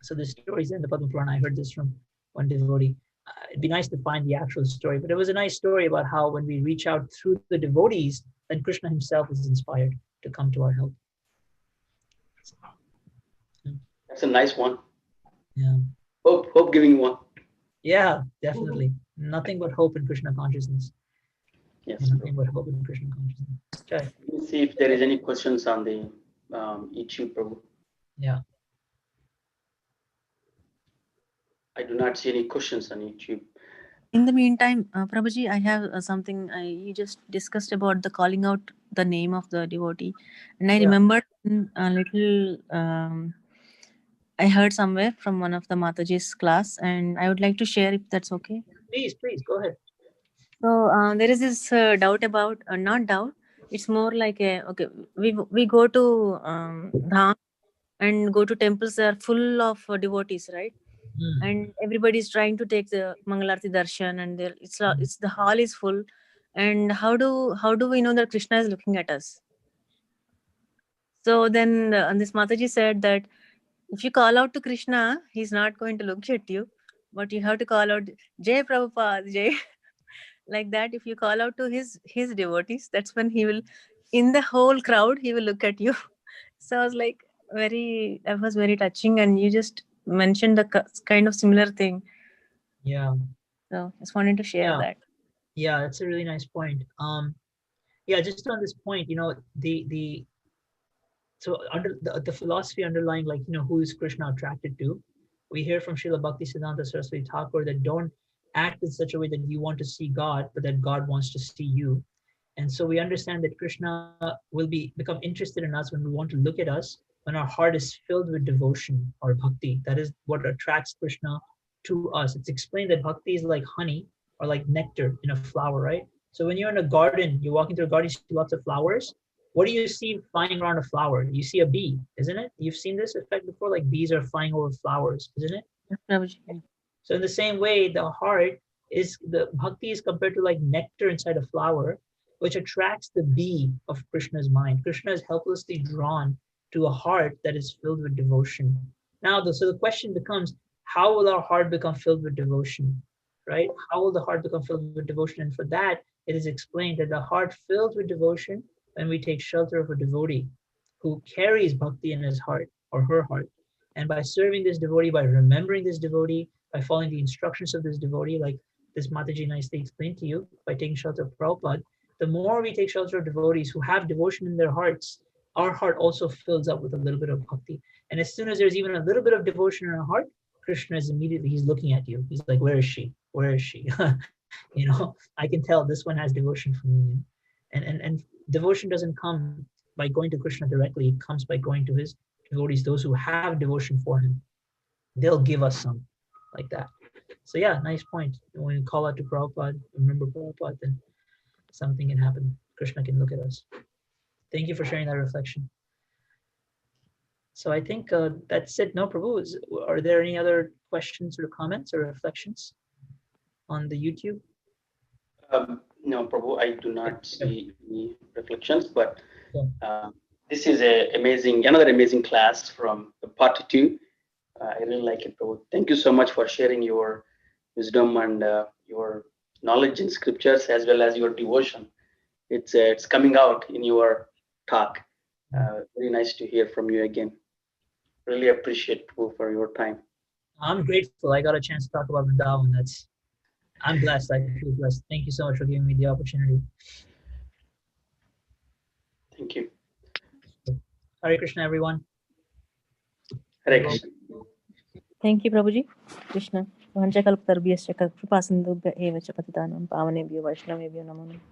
S2: So the story is in the Padma Purana. I heard this from one devotee. It'd be nice to find the actual story, but it was a nice story about how when we reach out through the devotees, then Krishna himself is inspired to come to our help.
S1: That's a nice one.
S2: Yeah.
S1: Hope giving one.
S2: Yeah, definitely. Nothing but hope in Krishna consciousness.
S1: Yes.
S2: Nothing but hope in Krishna consciousness. Okay.
S1: Let me see if there is any questions on the YouTube, Prabhu.
S2: Yeah.
S1: I do not see any questions on YouTube.
S8: In the meantime, Prabhuji, I have something. You just discussed about the calling out the name of the devotee, and I remembered a little. I heard somewhere from one of the Mataji's class, and I would like to share if that's okay.
S2: Please, go ahead.
S8: So there is this doubt about, not doubt. It's more like we go to dham and go to temples that are full of devotees, right? And everybody is trying to take the Mangalarti darshan, and it's the hall is full. And how do we know that Krishna is looking at us? So then this Mataji said that if you call out to Krishna, he's not going to look at you, but you have to call out Jai Prabhupada, Jai. Like that, if you call out to his devotees, that's when he will, in the whole crowd, he will look at you. So I was like, that was very touching, and you just mentioned the kind of similar thing.
S2: Yeah.
S8: So just wanted to share that.
S2: Yeah, that's a really nice point. Yeah, just on this point, so under the philosophy underlying, like, who is Krishna attracted to? We hear from Srila Bhaktisiddhanta Saraswati Thakur that don't act in such a way that you want to see God, but that God wants to see you. And so we understand that Krishna will become interested in us when we want to look at us, when our heart is filled with devotion or bhakti. That is what attracts Krishna to us. It's explained that bhakti is like honey or like nectar in a flower, right? So when you're in a garden, you're walking through a garden, you see lots of flowers. What do you see flying around a flower? You see a bee, isn't it? You've seen this effect before, like bees are flying over flowers, isn't it? So in the same way, the heart the bhakti is compared to like nectar inside a flower, which attracts the bee of Krishna's mind. Krishna is helplessly drawn to a heart that is filled with devotion. Now, so the question becomes, how will our heart become filled with devotion, right? How will the heart become filled with devotion? And for that, it is explained that the heart filled with devotion when we take shelter of a devotee who carries bhakti in his heart or her heart. And by serving this devotee, by remembering this devotee, by following the instructions of this devotee, like this Mataji nicely explained to you, by taking shelter of Prabhupada, the more we take shelter of devotees who have devotion in their hearts, our heart also fills up with a little bit of bhakti. And as soon as there's even a little bit of devotion in our heart, Krishna is immediately, he's looking at you. He's like, where is she? Where is she? I can tell this one has devotion for me. And devotion doesn't come by going to Krishna directly. It comes by going to his devotees, those who have devotion for him. They'll give us some like that. So yeah, nice point. When you call out to Prabhupada, remember Prabhupada, then something can happen. Krishna can look at us. Thank you for sharing that reflection. So I think that's it. No, Prabhu, are there any other questions or comments or reflections on the YouTube?
S1: No, Prabhu, I do not see any reflections, but this is another amazing class from part 2. I really like it, Prabhu. Thank you so much for sharing your wisdom and your knowledge in scriptures as well as your devotion. It's coming out in your talk. Very nice to hear from you again. Really appreciate, Prabhu, for your time.
S2: I'm grateful. I got a chance to talk about Vrindavan. I'm blessed. I feel blessed. Thank you so much for giving me the opportunity.
S1: Thank you.
S2: Hare Krishna, everyone.
S1: Hare Krishna.
S8: Thank you, Prabhuji. Krishna. Vanchakalptarubhyascha kripasindubhya eva cha patitanam pavanebhyo vaishnavebhyo namo namaः.